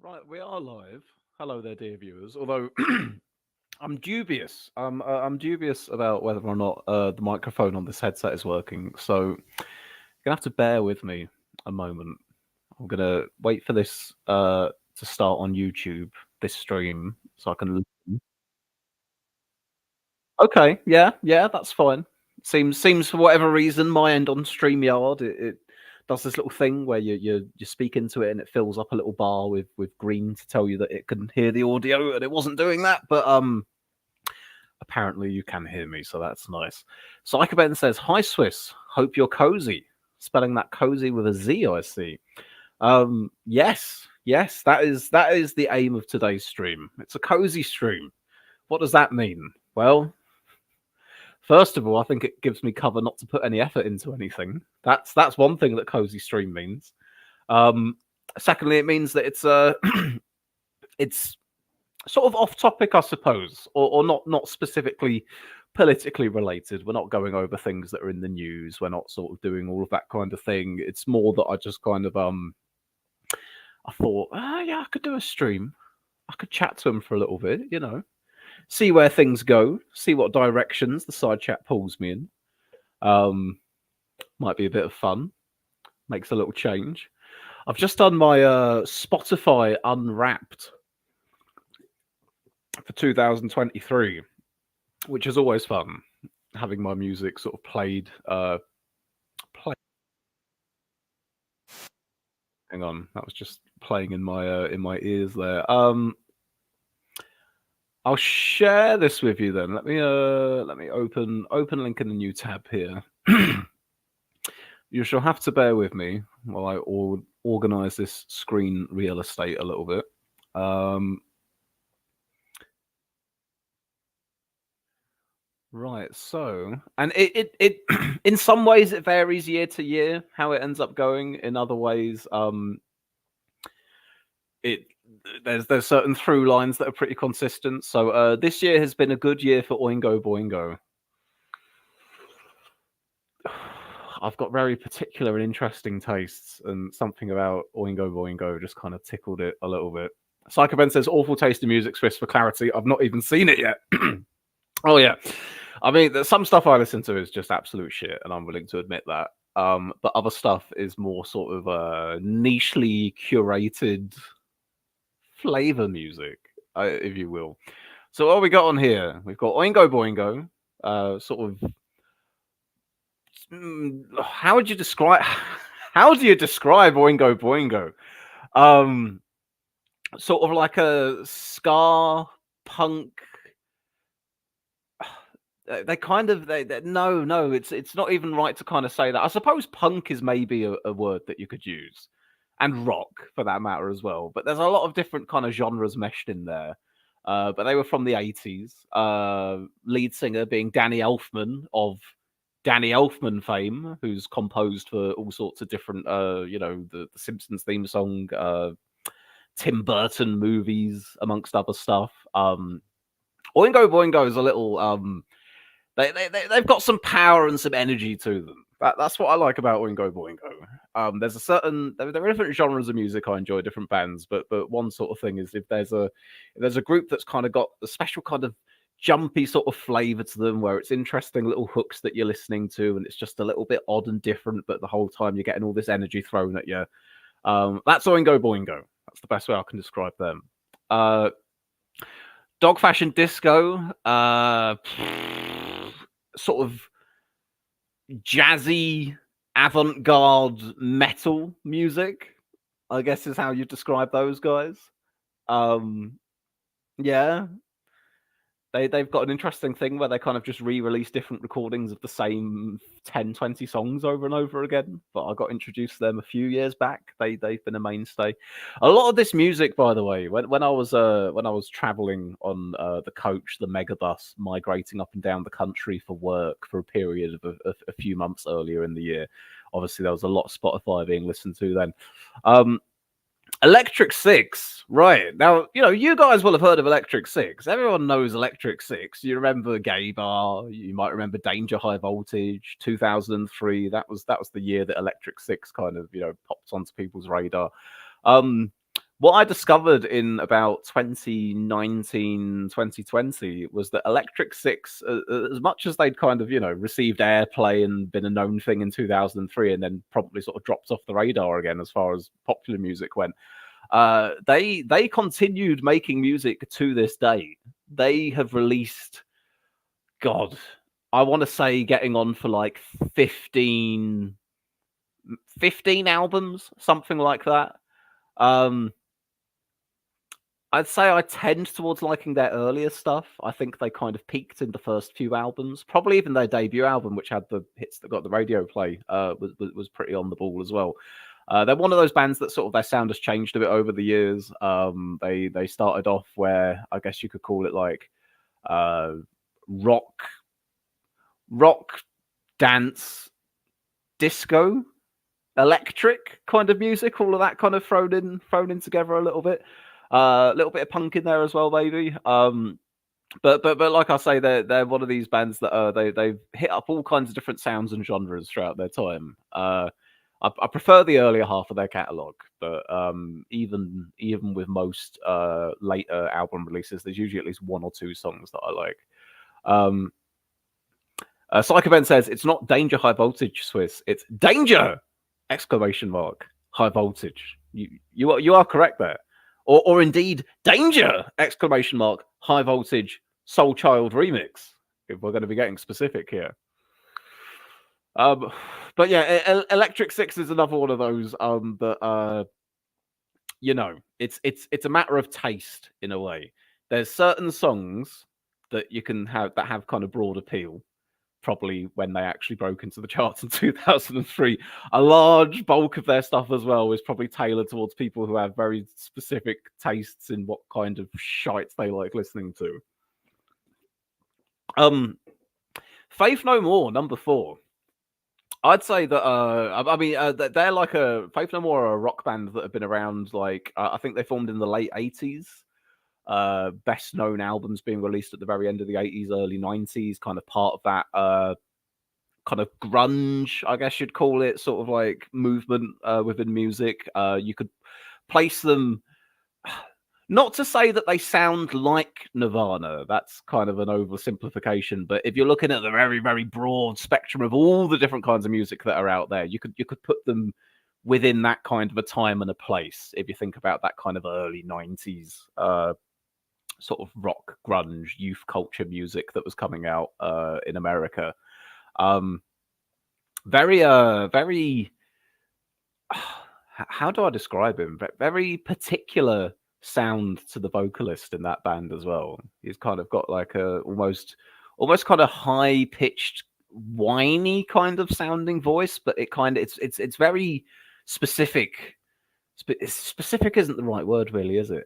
Right, we are live. Hello there, dear viewers. Although I'm dubious. I'm dubious about whether or not the microphone on this headset is working. So you're gonna have to bear with me a moment. I'm gonna wait for this to start on YouTube, this stream, so I can. Okay, yeah, yeah, that's fine. Seems for whatever reason my end on StreamYard it does this little thing where you speak into it and it fills up a little bar with green to tell you that it can hear the audio, and it wasn't doing that, but apparently you can hear me, so that's nice. Psychoben says, "Hi Swiss, hope you're cozy." Spelling that cozy with a Z, I see. Yes, yes, that is the aim of today's stream. It's a cozy stream. What does that mean? Well, first of all, I think it gives me cover not to put any effort into anything. That's one thing that cozy stream means. Um, Secondly, it means that it's it's sort of off topic, I suppose, or not specifically politically related. We're not going over things that are in the news. We're not sort of doing all of that kind of thing. It's more that I just kind of I thought, yeah, I could do a stream. I could chat to them for a little bit, see where things go, see what directions the side chat pulls me in. Might be a bit of fun. Makes a little change. I've just done my Spotify Unwrapped for 2023, which is always fun. Having my music sort of played. Hang on, that was just playing in my ears there. I'll share this with you then. Let me open link in a new tab here. You shall have to bear with me while I organize this screen real estate a little bit. Right, so, and it in some ways it varies year to year how it ends up going. In other ways, there's certain through lines that are pretty consistent. So this year has been a good year for Oingo Boingo. I've got very particular and interesting tastes, and something about Oingo Boingo just kind of tickled it a little bit. Psycho Ben says, awful taste in music, Swiss, for clarity. I've not even seen it yet. Oh, yeah. I mean, some stuff I listen to is just absolute shit, and I'm willing to admit that. But other stuff is more sort of nichely curated flavor music, if you will. So what have we got on here? We've got Oingo Boingo, sort of. How would you describe? How do you describe Oingo Boingo? Sort of like a ska punk. They kind of no, it's not even right to kind of say that. I suppose punk is maybe a word that you could use, and rock for that matter as well. But there's a lot of different kind of genres meshed in there. But they were from the 80s. Lead singer being Danny Elfman of Danny Elfman fame, who's composed for all sorts of different, the Simpsons theme song, Tim Burton movies, amongst other stuff. Oingo Boingo is a little. They've got some power and some energy to them. That's what I like about Oingo Boingo. There's a certain there are different genres of music I enjoy, different bands, but one sort of thing is if there's a group that's kind of got a special kind of jumpy sort of flavor to them, where it's interesting little hooks that you're listening to, and it's just a little bit odd and different, but the whole time you're getting all this energy thrown at you. That's Oingo Boingo. That's the best way I can describe them. Dog Fashion Disco. Sort of jazzy avant-garde metal music, I guess is how you describe those guys. Yeah, they've got an interesting thing where they kind of just re-release different recordings of the same 10-20 songs over and over again. But I got introduced to them a few years back. They've been a mainstay. A lot of this music, by the way, when I was traveling on the coach, the megabus, migrating up and down the country for work for a period of a few months earlier in the year, obviously there was a lot of Spotify being listened to then. Electric Six, right. Now, you guys will have heard of Electric Six. Everyone knows Electric Six. You remember Gay Bar, you might remember Danger High Voltage, 2003. That was the year that Electric Six kind of, popped onto people's radar. What I discovered in about 2019, 2020 was that Electric Six, as much as they'd kind of, received airplay and been a known thing in 2003 and then probably sort of dropped off the radar again as far as popular music went, they continued making music to this day. They have released, God, I want to say getting on for like 15 albums, something like that. I'd say I tend towards liking their earlier stuff. I think they kind of peaked in the first few albums. Probably even their debut album, which had the hits that got the radio play, was pretty on the ball as well. They're one of those bands that sort of their sound has changed a bit over the years. They started off where I guess you could call it like rock, dance, disco, electric kind of music. All of that kind of thrown in together a little bit. A little bit of punk in there as well, maybe. But like I say, they're one of these bands that they've hit up all kinds of different sounds and genres throughout their time. I prefer the earlier half of their catalog, but even with most later album releases, there's usually at least one or two songs that I like. Psychoben says it's not danger high voltage, Swiss. It's danger! ! High voltage. You are correct there. Or indeed, danger! ! High voltage Soul Child remix. If we're going to be getting specific here. But yeah, Electric Six is another one of those that it's a matter of taste in a way. There's certain songs that you can have that have kind of broad appeal. Probably when they actually broke into the charts in 2003. A large bulk of their stuff as well is probably tailored towards people who have very specific tastes in what kind of shite they like listening to. Faith No More, number 4. I'd say that they're like Faith No More are a rock band that have been around. Like I think they formed in the late 80s. Best known albums being released at the very end of the 80s, early 90s, kind of part of that kind of grunge, I guess you'd call it, sort of like movement within music. You could place them, not to say that they sound like Nirvana, that's kind of an oversimplification, but if you're looking at the very, very broad spectrum of all the different kinds of music that are out there, you could put them within that kind of a time and a place. If you think about that kind of early 90s sort of rock, grunge, youth culture music that was coming out in America. Very how do I describe him? Very particular sound to the vocalist in that band as well. He's kind of got like a almost kind of high pitched, whiny kind of sounding voice, but it's very specific. Specific isn't the right word, really, is it?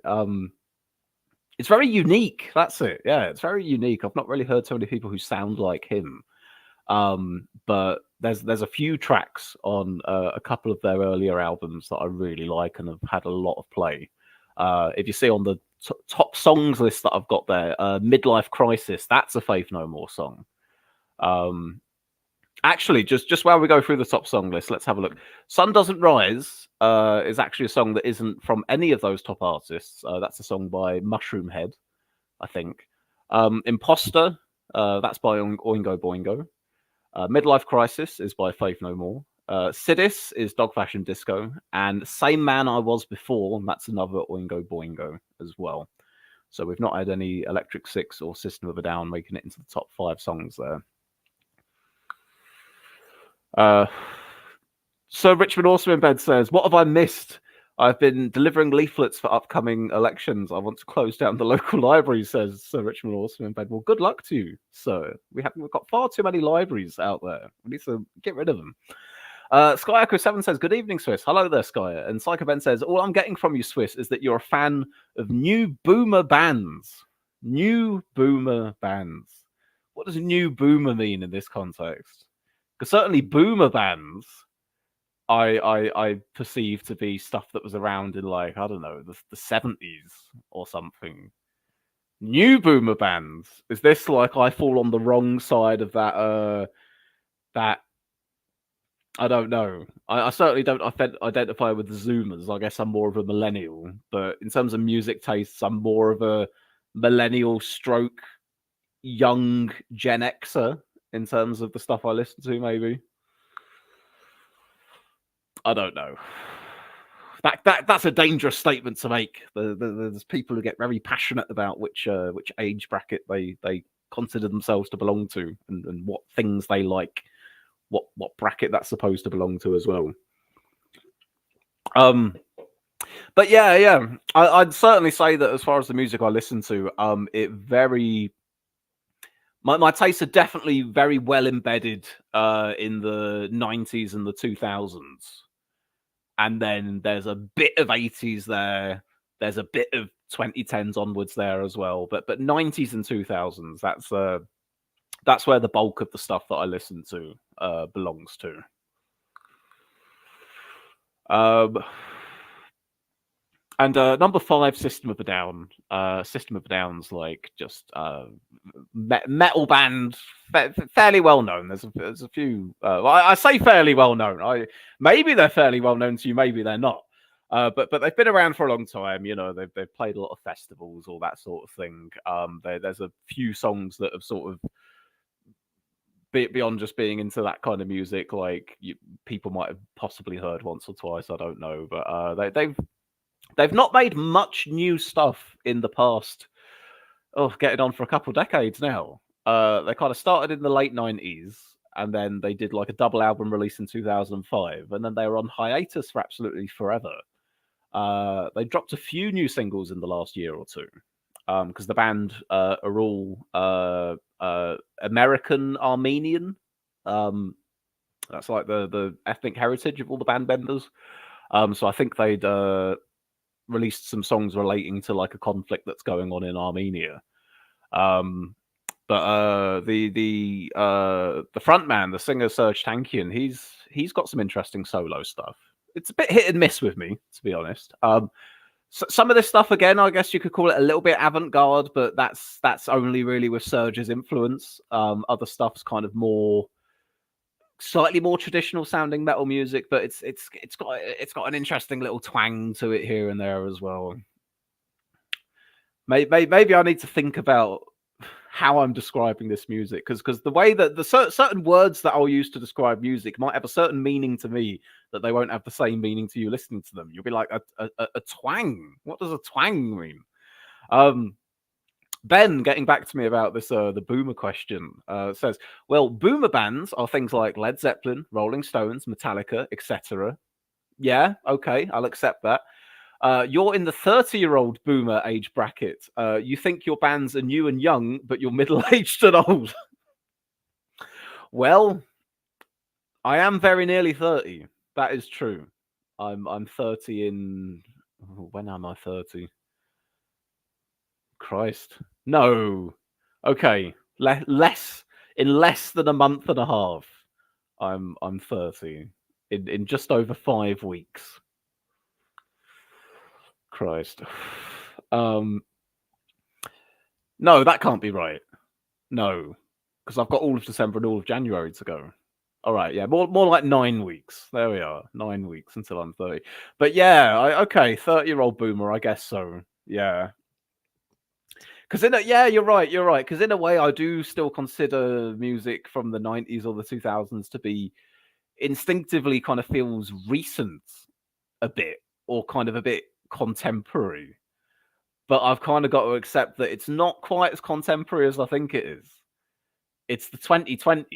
It's very unique. That's it. Yeah, it's very unique. I've not really heard so many people who sound like him. But there's a few tracks on a couple of their earlier albums that I really like and have had a lot of play. If you see on the top songs list that I've got there, Midlife Crisis, that's a Faith No More song. Actually, just while we go through the top song list, let's have a look. Sun Doesn't Rise is actually a song that isn't from any of those top artists. That's a song by Mushroomhead, I think. Imposter, that's by Oingo Boingo. Midlife Crisis is by Faith No More. Sidis is Dog Fashion Disco. And Same Man I Was Before, and that's another Oingo Boingo as well. So we've not had any Electric Six or System of a Down making it into the top 5 songs there. Sir Richmond Awesome in Bed says, what have I missed? I've been delivering leaflets for upcoming elections. I want to close down the local library, says Sir Richmond Awesome in Bed. Well, good luck to you, sir. We've got far too many libraries out there. We need to get rid of them. Sky Echo 7 says, good evening, Swiss. Hello there, Sky. And Psycho Ben says, all I'm getting from you, Swiss, is that you're a fan of new boomer bands. New boomer bands. What does new boomer mean in this context? Because certainly boomer bands, I perceive to be stuff that was around in, like, I don't know, the 70s or something. New boomer bands. Is this like I fall on the wrong side of that I don't know. I certainly don't identify with the Zoomers. I guess I'm more of a millennial. But in terms of music tastes, I'm more of a millennial stroke young Gen Xer in terms of the stuff I listen to, maybe. I don't know. That's a dangerous statement to make. There's people who get very passionate about which age bracket they consider themselves to belong to, and what things they like, what bracket that's supposed to belong to as well. But yeah, I'd certainly say that as far as the music I listen to, it very my tastes are definitely very well embedded in the 90s and the 2000s. And then there's a bit of 80s there. There's a bit of 2010s onwards there as well. But 90s and 2000s, that's where the bulk of the stuff that I listen to belongs to. And number 5, System of a Down. System of a Down's like just metal band, fairly well known. There's a few. I say fairly well known. Maybe they're fairly well known to you. Maybe they're not. But they've been around for a long time. You know, they've played a lot of festivals, all that sort of thing. There's a few songs that have sort of beyond just being into that kind of music, like people might have possibly heard once or twice. I don't know, but they've not made much new stuff in the past. Oh, getting on for a couple decades now. They kind of started in the late 90s, and then they did like a double album release in 2005, and then they were on hiatus for absolutely forever. They dropped a few new singles in the last year or two, because the band are all American Armenian. That's like the ethnic heritage of all the band members. So I think they'd released some songs relating to like a conflict that's going on in Armenia. But the front man, the singer Serge Tankian, he's got some interesting solo stuff. It's a bit hit and miss with me, to be honest. So some of this stuff, again, I guess you could call it a little bit avant-garde, but that's only really with Serge's influence. Other stuff's kind of slightly more traditional sounding metal music, but it's got an interesting little twang to it here and there as well. Maybe I need to think about how I'm describing this music, because the way that the certain words that I'll use to describe music might have a certain meaning to me that they won't have the same meaning to you listening to them. You'll be like a twang. What does a twang mean? Ben, getting back to me about this, the boomer question, says, well, boomer bands are things like Led Zeppelin, Rolling Stones, Metallica, etc. Yeah, okay, I'll accept that. You're in the 30-year-old boomer age bracket. You think your bands are new and young, but you're middle-aged and old. Well, I am very nearly 30. That is true. I'm 30 in... When am I 30? Christ. No. Okay. Less than a month and a half. I'm 30. In just over 5 weeks. Christ. No, that can't be right. No. Because I've got all of December and all of January to go. All right, yeah, more like 9 weeks. There we are, 9 weeks until I'm 30. But yeah, okay, 30-year-old boomer, I guess so. Yeah. Because you're right. Because in a way, I do still consider music from the 90s or the 2000s to be instinctively kind of feels recent a bit, or kind of a bit contemporary. But I've kind of got to accept that it's not quite as contemporary as I think it is. It's the 2020s.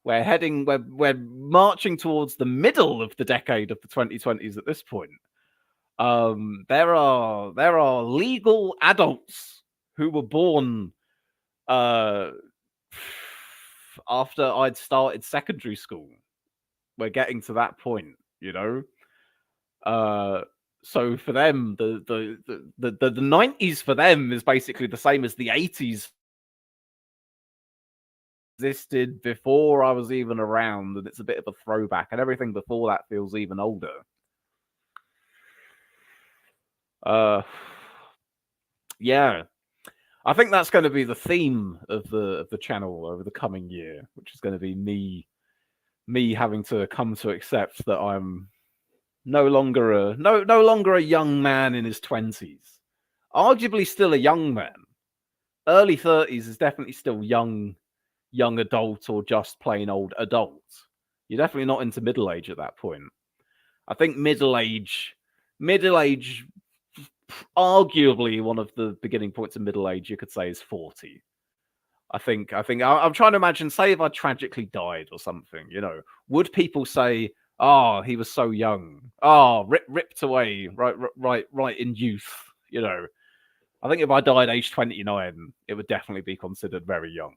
We're marching towards the middle of the decade of the 2020s at this point. There are legal adults who were born after I'd started secondary school. We're getting to that point, you know. So for them, the 90s for them is basically the same as the 80s existed before I was even around, and it's a bit of a throwback, and everything before that feels even older. Yeah, I think that's going to be the theme of the channel over the coming year, which is going to be me me having to come to accept that I'm no longer a young man in his 20s. Arguably still a young man. Early 30s is definitely still young adult or just plain old adult. You're definitely not into middle age at that point. I think middle age, arguably one of the beginning points of middle age, you could say, is 40. I'm trying to imagine, say if I tragically died or something, would people say, "Oh, he was so young. Oh, ripped away, right in youth." I think if I died age 29, it would definitely be considered very young.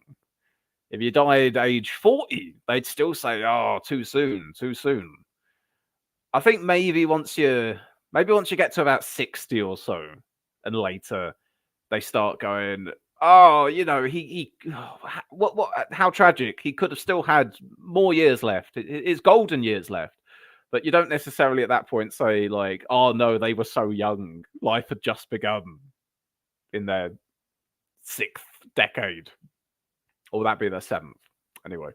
If you died age 40, they'd still say, "Oh, too soon, too soon." I think maybe once you get to about 60 or so, and later they start going, "Oh, he how tragic. He could have still had more years left. His golden years left." But you don't necessarily at that point say like, "Oh no, they were so young. Life had just begun in their sixth decade." Or would that be their seventh? Anyway.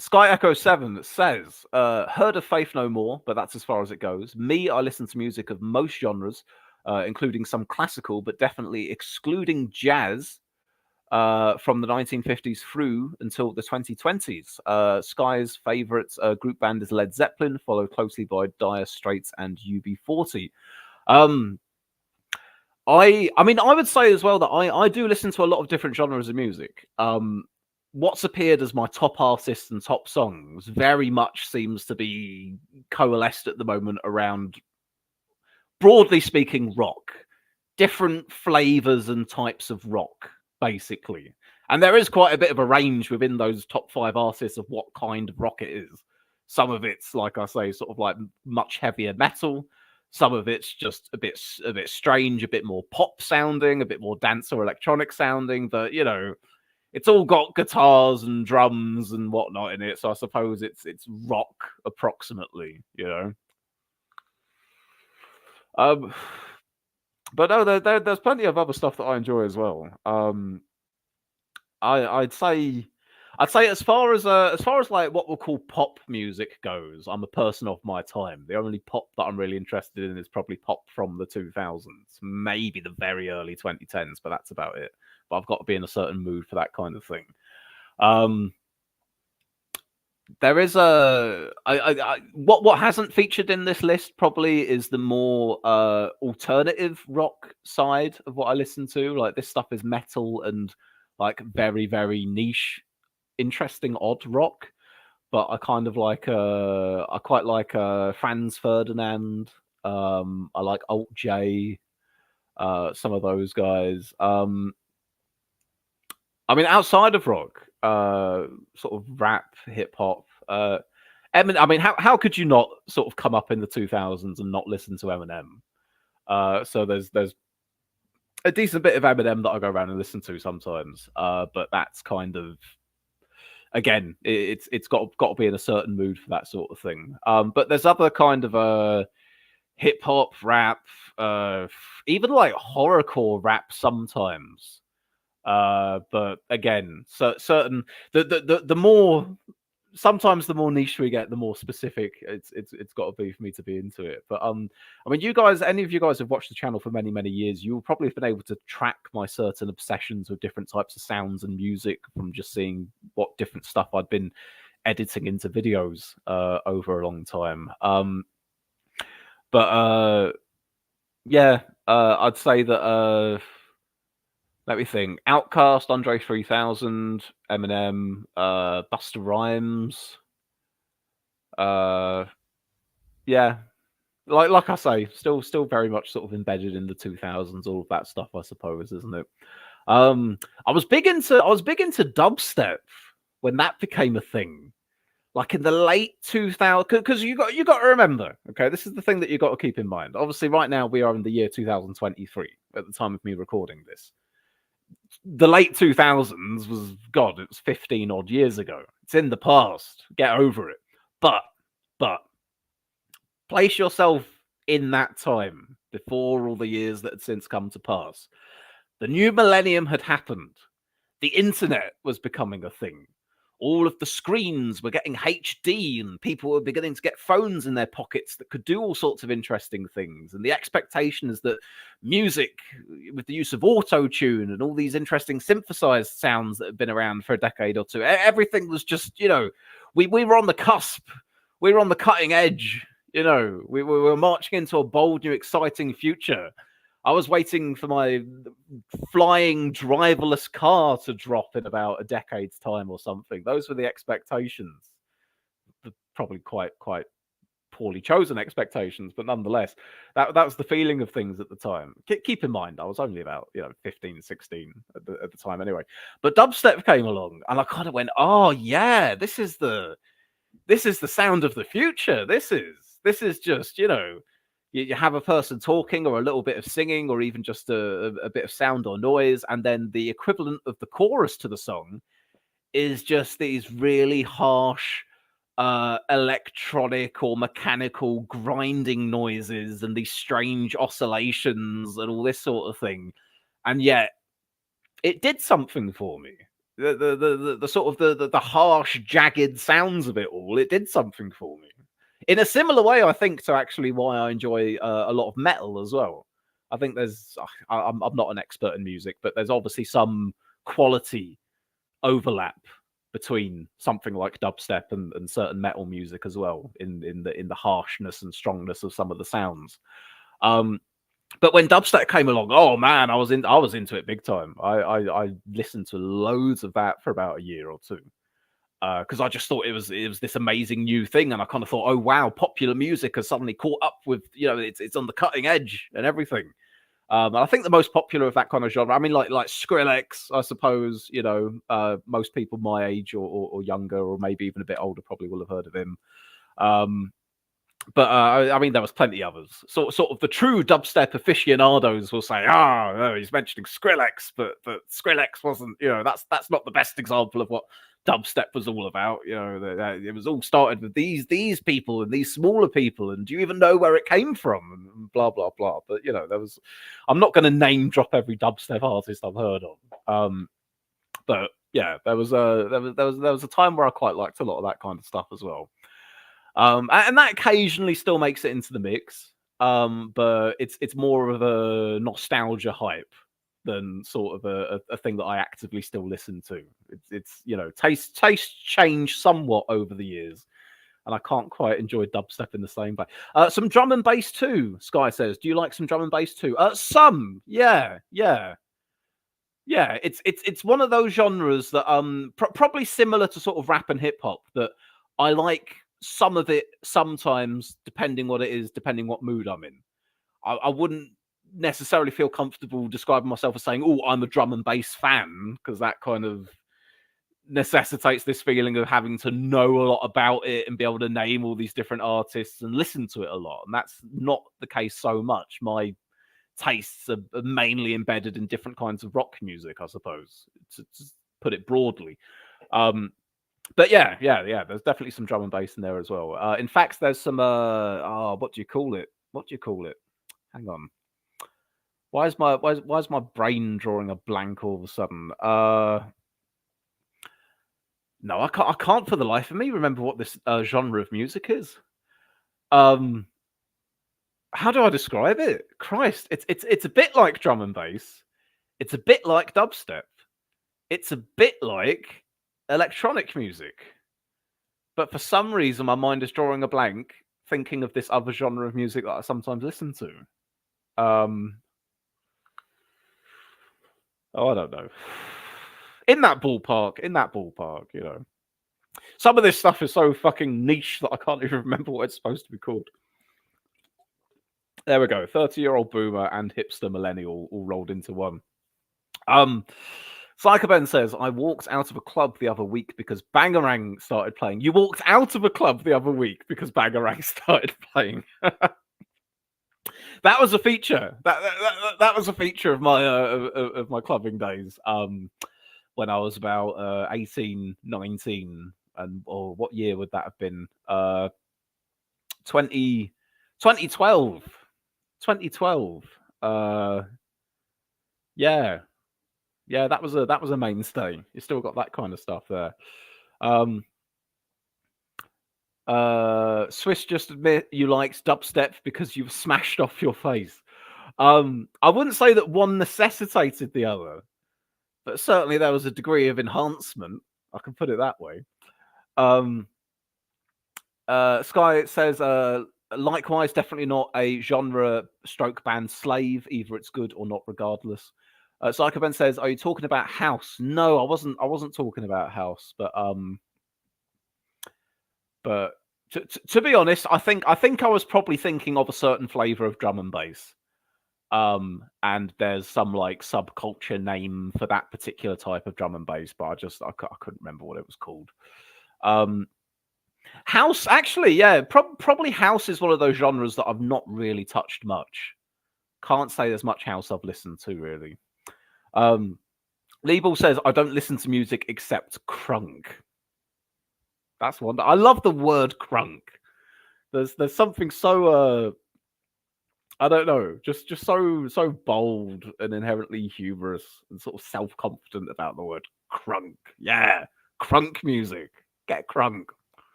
Sky Echo 7 says, heard of Faith No More, but that's as far as it goes. Me, I listen to music of most genres, including some classical, but definitely excluding jazz from the 1950s through until the 2020s. Sky's favourite group band is Led Zeppelin, followed closely by Dire Straits and UB40. I would say as well that I do listen to a lot of different genres of music. What's appeared as my top artists and top songs very much seems to be coalesced at the moment around, broadly speaking, rock. Different flavors and types of rock, basically. And there is quite a bit of a range within those top 5 artists of what kind of rock it is. Some of it's, like I say, sort of like much heavier metal. Some of it's just a bit strange, a bit more pop sounding, a bit more dance or electronic sounding. But it's all got guitars and drums and whatnot in it. So I suppose it's rock approximately. But no, there's plenty of other stuff that I enjoy as well. I'd say as far as like what we'll call pop music goes, I'm a person of my time. The only pop that I'm really interested in is probably pop from the 2000s, maybe the very early 2010s, but that's about it. But I've got to be in a certain mood for that kind of thing. There is what hasn't featured in this list probably is the more alternative rock side of what I listen to. Like, this stuff is metal and like very, very niche, interesting, odd rock. But I kind of like I quite like Franz Ferdinand. I like Alt J, some of those guys. Outside of rock, sort of rap, hip hop, Eminem. How could you not sort of come up in the 2000s and not listen to Eminem? So there's a decent bit of Eminem that I go around and listen to sometimes. But that's kind of, again, it's got to be in a certain mood for that sort of thing. But there's other kind of hip hop, rap, even like horrorcore rap sometimes. But again, certain the more, sometimes the more niche we get, the more specific it's got to be for me to be into it. But you guys, any of you guys have watched the channel for many, many years, you'll probably have been able to track my certain obsessions with different types of sounds and music from just seeing what different stuff I'd been editing into videos over a long time. Yeah, I'd say that let me think. Outkast, Andre 3000, Eminem, Busta Rhymes. Yeah, like I say, still very much sort of embedded in the 2000s. All of that stuff, I suppose, isn't it? I was big into dubstep when that became a thing, like in the late 2000s. Because you got to remember, okay, this is the thing that you got to keep in mind. Obviously, right now we are in the year 2023 at the time of me recording this. The late 2000s was, God, it was 15 odd years ago. It's in the past. Get over it. But place yourself in that time before all the years that had since come to pass. The new millennium had happened. The internet was becoming a thing. all of the screens were getting HD, and people were beginning to get phones in their pockets that could do all sorts of interesting things. And the expectation is that music, with the use of auto-tune and all these interesting synthesized sounds that have been around for a decade or two, everything was just, we were on the cusp. We were on the cutting edge. We were marching into a bold, new, exciting future. I was waiting for my flying driverless car to drop in about a decade's time or something. Those were the expectations. Probably quite poorly chosen expectations, but nonetheless, that was the feeling of things at the time. Keep in mind, I was only about 15, 16 at the time anyway. But dubstep came along, and I kind of went, "Oh yeah, this is the sound of the future. This is just you have a person talking or a little bit of singing or even just a bit of sound or noise, and then the equivalent of the chorus to the song is just these really harsh electronic or mechanical grinding noises and these strange oscillations and all this sort of thing. And yet it did something for me. The sort of the harsh, jagged sounds of it all, it did something for me. In a similar way, I think, to actually why I enjoy a lot of metal as well. I think I'm not an expert in music, but there's obviously some quality overlap between something like dubstep and certain metal music as well, in the harshness and strongness of some of the sounds. But when dubstep came along, oh man, I was into it big time. I listened to loads of that for about a year or two. Because I just thought it was this amazing new thing, and I kind of thought, oh wow, popular music has suddenly caught up with, it's on the cutting edge and everything. And I think the most popular of that kind of genre, I mean, like Skrillex, I suppose, most people my age or younger, or maybe even a bit older, probably will have heard of him. But I mean, there was plenty others. Sort of the true dubstep aficionados will say, he's mentioning Skrillex, but Skrillex wasn't, that's not the best example of what dubstep was all about. It was all started with these people and these smaller people, and do you even know where it came from? And blah blah blah. But I'm not going to name drop every dubstep artist I've heard of. But yeah, there was a time where I quite liked a lot of that kind of stuff as well. And that occasionally still makes it into the mix. But it's more of a nostalgia hype than sort of a thing that I actively still listen to. It's tastes change somewhat over the years, and I can't quite enjoy dubstep in the same way. Some drum and bass too, Sky says. Do you like some drum and bass too? Some, yeah. It's one of those genres that probably similar to sort of rap and hip hop, that I like some of it sometimes, depending what it is, depending what mood I'm in. I wouldn't necessarily feel comfortable describing myself as saying, "Oh, I'm a drum and bass fan," because that kind of necessitates this feeling of having to know a lot about it and be able to name all these different artists and listen to it a lot. And that's not the case so much. My tastes are mainly embedded in different kinds of rock music, I suppose, to put it broadly. But yeah, there's definitely some drum and bass in there as well. In fact, there's some what do you call it? Hang on. Why is my brain drawing a blank all of a sudden? No, I can't for the life of me remember what this genre of music is. How do I describe it? Christ, it's a bit like drum and bass. It's a bit like dubstep. It's a bit like electronic music. But for some reason, my mind is drawing a blank, thinking of this other genre of music that I sometimes listen to. I don't know. In that ballpark, Some of this stuff is so fucking niche that I can't even remember what it's supposed to be called. There we go. 30-year-old boomer and hipster millennial all rolled into one. Psychoben says, I walked out of a club the other week because Bangarang started playing. You walked out of a club the other week because Bangarang started playing. That was a feature. That was a feature of my clubbing days. When I was about 18, 19, and what year would that have been? 2012. 2012. Yeah, that was a mainstay. You still got that kind of stuff there. Um, Swiss, just admit you liked dubstep because you were smashed off your face. I wouldn't say that one necessitated the other, but certainly there was a degree of enhancement. I can put it that way. Um, Sky says, likewise, definitely not a genre stroke band slave. Either it's good or not, regardless. Psychoben says, "Are you talking about house?" No, I wasn't. I wasn't talking about house, but to be honest, I think I was probably thinking of a certain flavor of drum and bass. And there's some like subculture name for that particular type of drum and bass, but I couldn't remember what it was called. House, actually, yeah, probably house is one of those genres that I've not really touched much. Can't say there's much house I've listened to really. Liebel says I don't listen to music except crunk. That's one. I love the word crunk. There's something so I don't know, just so bold and inherently humorous and sort of self confident about the word crunk. Yeah, crunk music. Get crunk.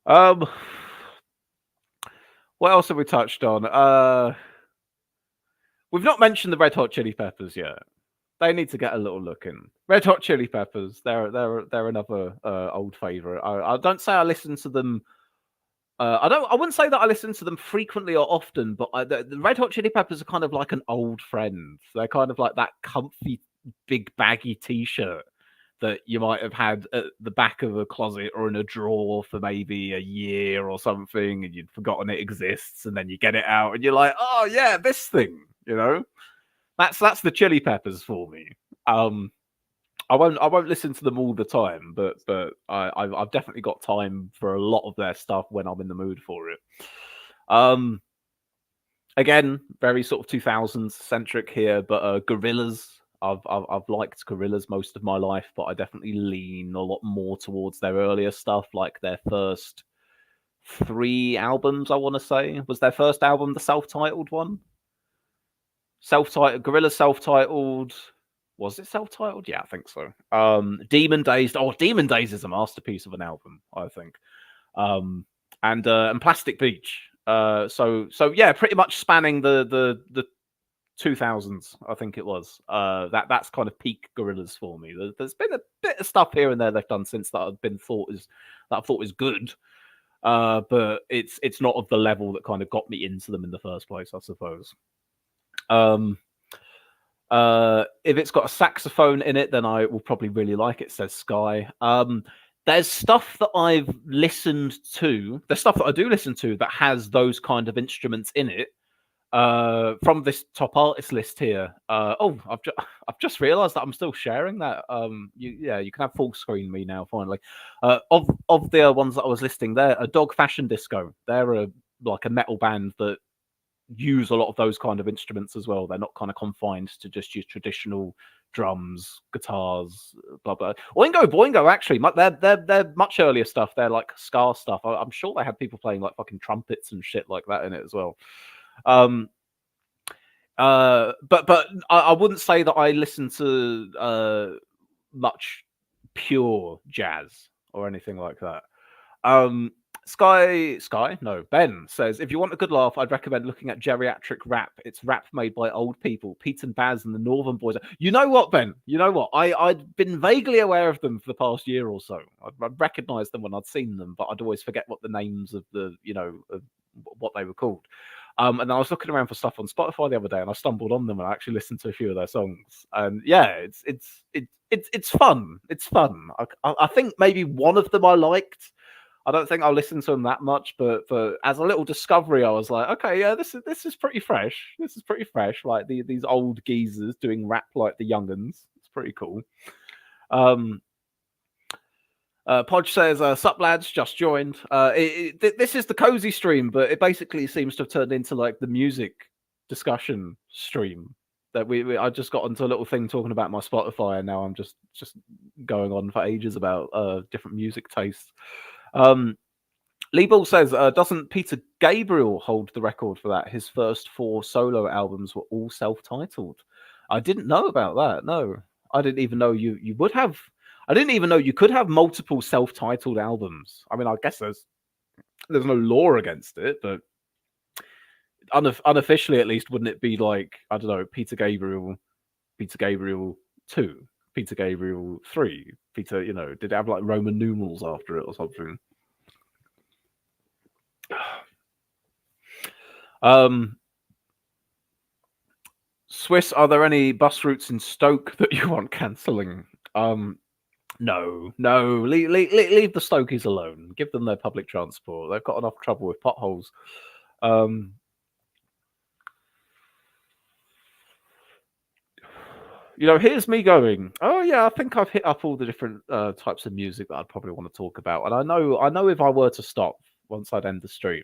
What else have we touched on? We've not mentioned the Red Hot Chili Peppers yet. They need to get a little look in. Red Hot Chili Peppers. They're another old favorite. I don't say I listen to them. I wouldn't say that I listen to them frequently or often, but the Red Hot Chili Peppers are kind of like an old friend. They're kind of like that comfy, big baggy T-shirt that you might have had at the back of a closet or in a drawer for maybe a year or something, and you'd forgotten it exists, and then you get it out, and you're like, "Oh yeah, this thing," you know. That's the Chili Peppers for me. I won't listen to them all the time, but I've definitely got time for a lot of their stuff when I'm in the mood for it. Again, very sort of 2000s centric here, but Gorillaz. I've liked Gorillaz most of my life, but I definitely lean a lot more towards their earlier stuff, like their first 3 albums. I want to say was their first album the self-titled one. Self-titled, Gorillaz self-titled. Was it self-titled? Yeah, I think so. Demon Days. Oh, Demon Days is a masterpiece of an album, I think. And Plastic Beach. So yeah, pretty much spanning the 2000s, I think it was. That's kind of peak Gorillaz for me. There's been a bit of stuff here and there they've done since that I thought is good. But it's not of the level that kind of got me into them in the first place, I suppose. If it's got a saxophone in it, then I will probably really like it, says Sky. There's stuff that I've listened to, there's stuff that I do listen to that has those kind of instruments in it. From this top artist list here. I've just realised that I'm still sharing that. You can have full screen me now finally. Of the ones that I was listing there, a Dog Fashion Disco. They're like a metal band that use a lot of those kind of instruments as well. They're not kind of confined to just your traditional drums, guitars, blah blah. Oingo Boingo, actually, they're much earlier stuff. They're like ska stuff. I'm sure they had people playing like fucking trumpets and shit like that in it as well. But I wouldn't say that I listen to much pure jazz or anything like that. Ben says, if you want a good laugh, I'd recommend looking at geriatric rap. It's rap made by old people, Pete and Baz and the Northern Boys. You know what, Ben? You know what? I'd been vaguely aware of them for the past year or so. I'd recognized them when I'd seen them, but I'd always forget what the names of of what they were called. And I was looking around for stuff on Spotify the other day, and I stumbled on them and I actually listened to a few of their songs. And yeah, it's fun. It's fun. I think maybe one of them I liked. I don't think I'll listen to them that much, but as a little discovery, I was like, okay, yeah, this is pretty fresh. This is pretty fresh. Like these old geezers doing rap like the younguns. It's pretty cool. Podge says, sup lads, just joined. This is the cozy stream, but it basically seems to have turned into like the music discussion stream. That I just got onto a little thing talking about my Spotify, and now I'm just going on for ages about different music tastes. Liebel says, doesn't Peter Gabriel hold the record for that? His first 4 solo albums were all self-titled. I didn't know about that. No, I didn't even know you would have. I didn't even know you could have multiple self-titled albums. I mean, I guess there's no law against it, but unofficially at least, wouldn't it be like, I don't know, Peter Gabriel 2, Peter Gabriel 3, Peter, did it have like Roman numerals after it or something? Swiss, are there any bus routes in Stoke that you want cancelling? No. Leave the Stokies alone. Give them their public transport. They've got enough trouble with potholes. Here's me going, oh yeah, I think I've hit up all the different types of music that I'd probably want to talk about, and I know if I were to stop once I'd end the stream,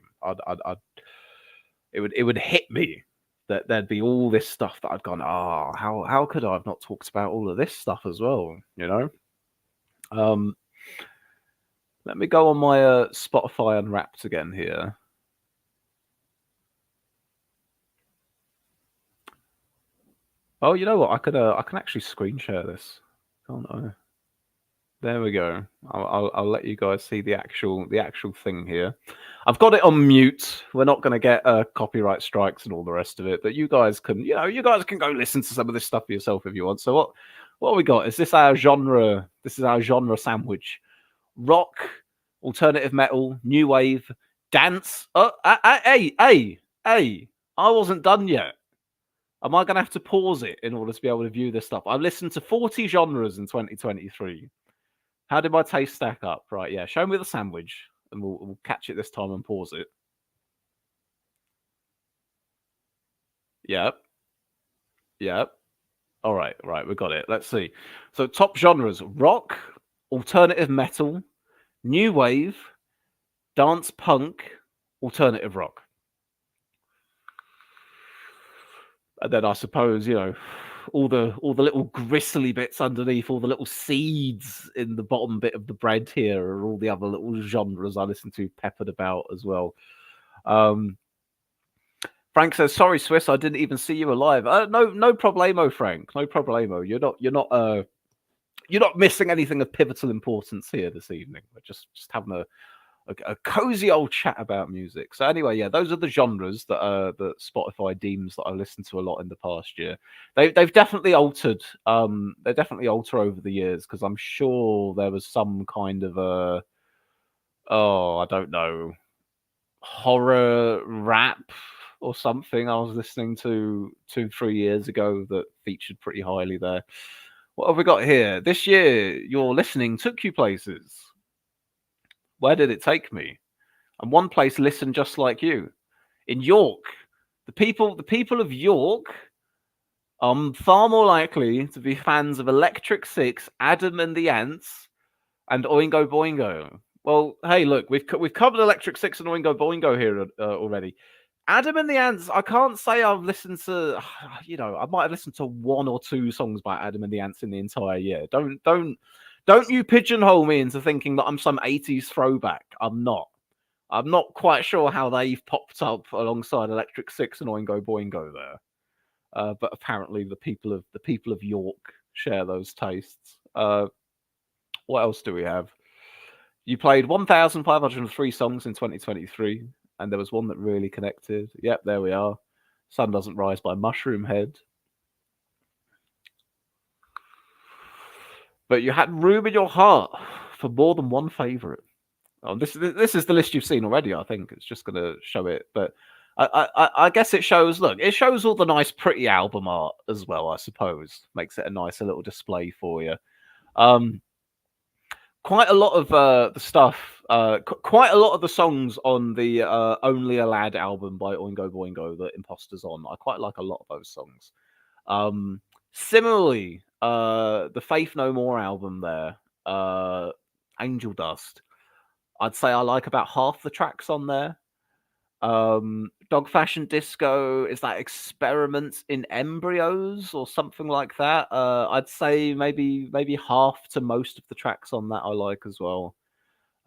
it would hit me that there'd be all this stuff that I'd gone, how could I have not talked about all of this stuff as well, Let me go on my Spotify Unwrapped again here. Oh, you know what? I can actually screen share this. Can't I? There we go. I'll let you guys see the actual thing here. I've got it on mute. We're not going to get copyright strikes and all the rest of it, but you guys can go listen to some of this stuff for yourself if you want. So what we got? Is this our genre? This is our genre sandwich: rock, alternative metal, new wave, dance. Hey! I wasn't done yet. Am I going to have to pause it in order to be able to view this stuff? I've listened to 40 genres in 2023. How did my taste stack up? Right, yeah. Show me the sandwich, and we'll catch it this time and pause it. Yep. All right, we got it. Let's see. So top genres: rock, alternative metal, new wave, dance punk, alternative rock. And then I suppose, all the little gristly bits underneath, all the little seeds in the bottom bit of the bread here are all the other little genres I listen to peppered about as well. Frank says, "Sorry, Swiss, I didn't even see you alive." No problemo, Frank. No problemo. You're not missing anything of pivotal importance here this evening. We're just having a cozy old chat about music. So anyway, yeah, those are the genres that Spotify deems that I listened to a lot in the past year. They've definitely altered. They definitely alter over the years, because I'm sure there was some kind of I don't know, horror rap or something I was listening to 2-3 years ago that featured pretty highly there. What have we got here? This year, your listening took you places. Where did it take me? And one place listened just like you. In York. The people of York are far more likely to be fans of Electric Six, Adam and the Ants, and Oingo Boingo. Well, hey, look, we've covered Electric Six and Oingo Boingo here already. Adam and the Ants, I can't say I've listened to, I might have listened to 1 or 2 songs by Adam and the Ants in the entire year. Don't you pigeonhole me into thinking that I'm some 80s throwback. I'm not. I'm not quite sure how they've popped up alongside Electric Six and Oingo Boingo there. But apparently the people of York share those tastes. What else do we have? You played 1,503 songs in 2023, and there was one that really connected. Yep, there we are. Sun Doesn't Rise by Mushroom Head. But you had room in your heart for more than one favourite. Oh, this is the list you've seen already. I think it's just going to show it, but I guess it shows. Look, it shows all the nice, pretty album art as well. I suppose makes it a nicer little display for you. Quite a lot of the stuff, quite a lot of the songs on the Only a Lad album by Oingo Boingo that Imposter's on. I quite like a lot of those songs. Similarly, the Faith No More album there, Angel Dust. I'd say I like about half the tracks on there. Dog Fashion Disco is that Experiments in Embryos or something like that. I'd say maybe half to most of the tracks on that I like as well.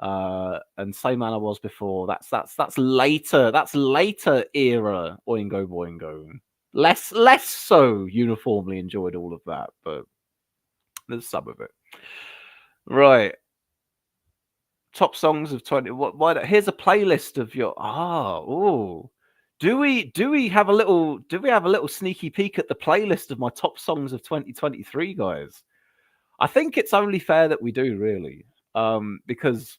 And Same Man I Was Before. That's later. That's later era Oingo Boingo. Less so uniformly enjoyed all of that, but there's some of it. Right. Top songs of 20. What? Why? Here's a playlist of your. Oh. Do we have a little? Do we have a little sneaky peek at the playlist of my top songs of 2023, guys? I think it's only fair that we do, really, because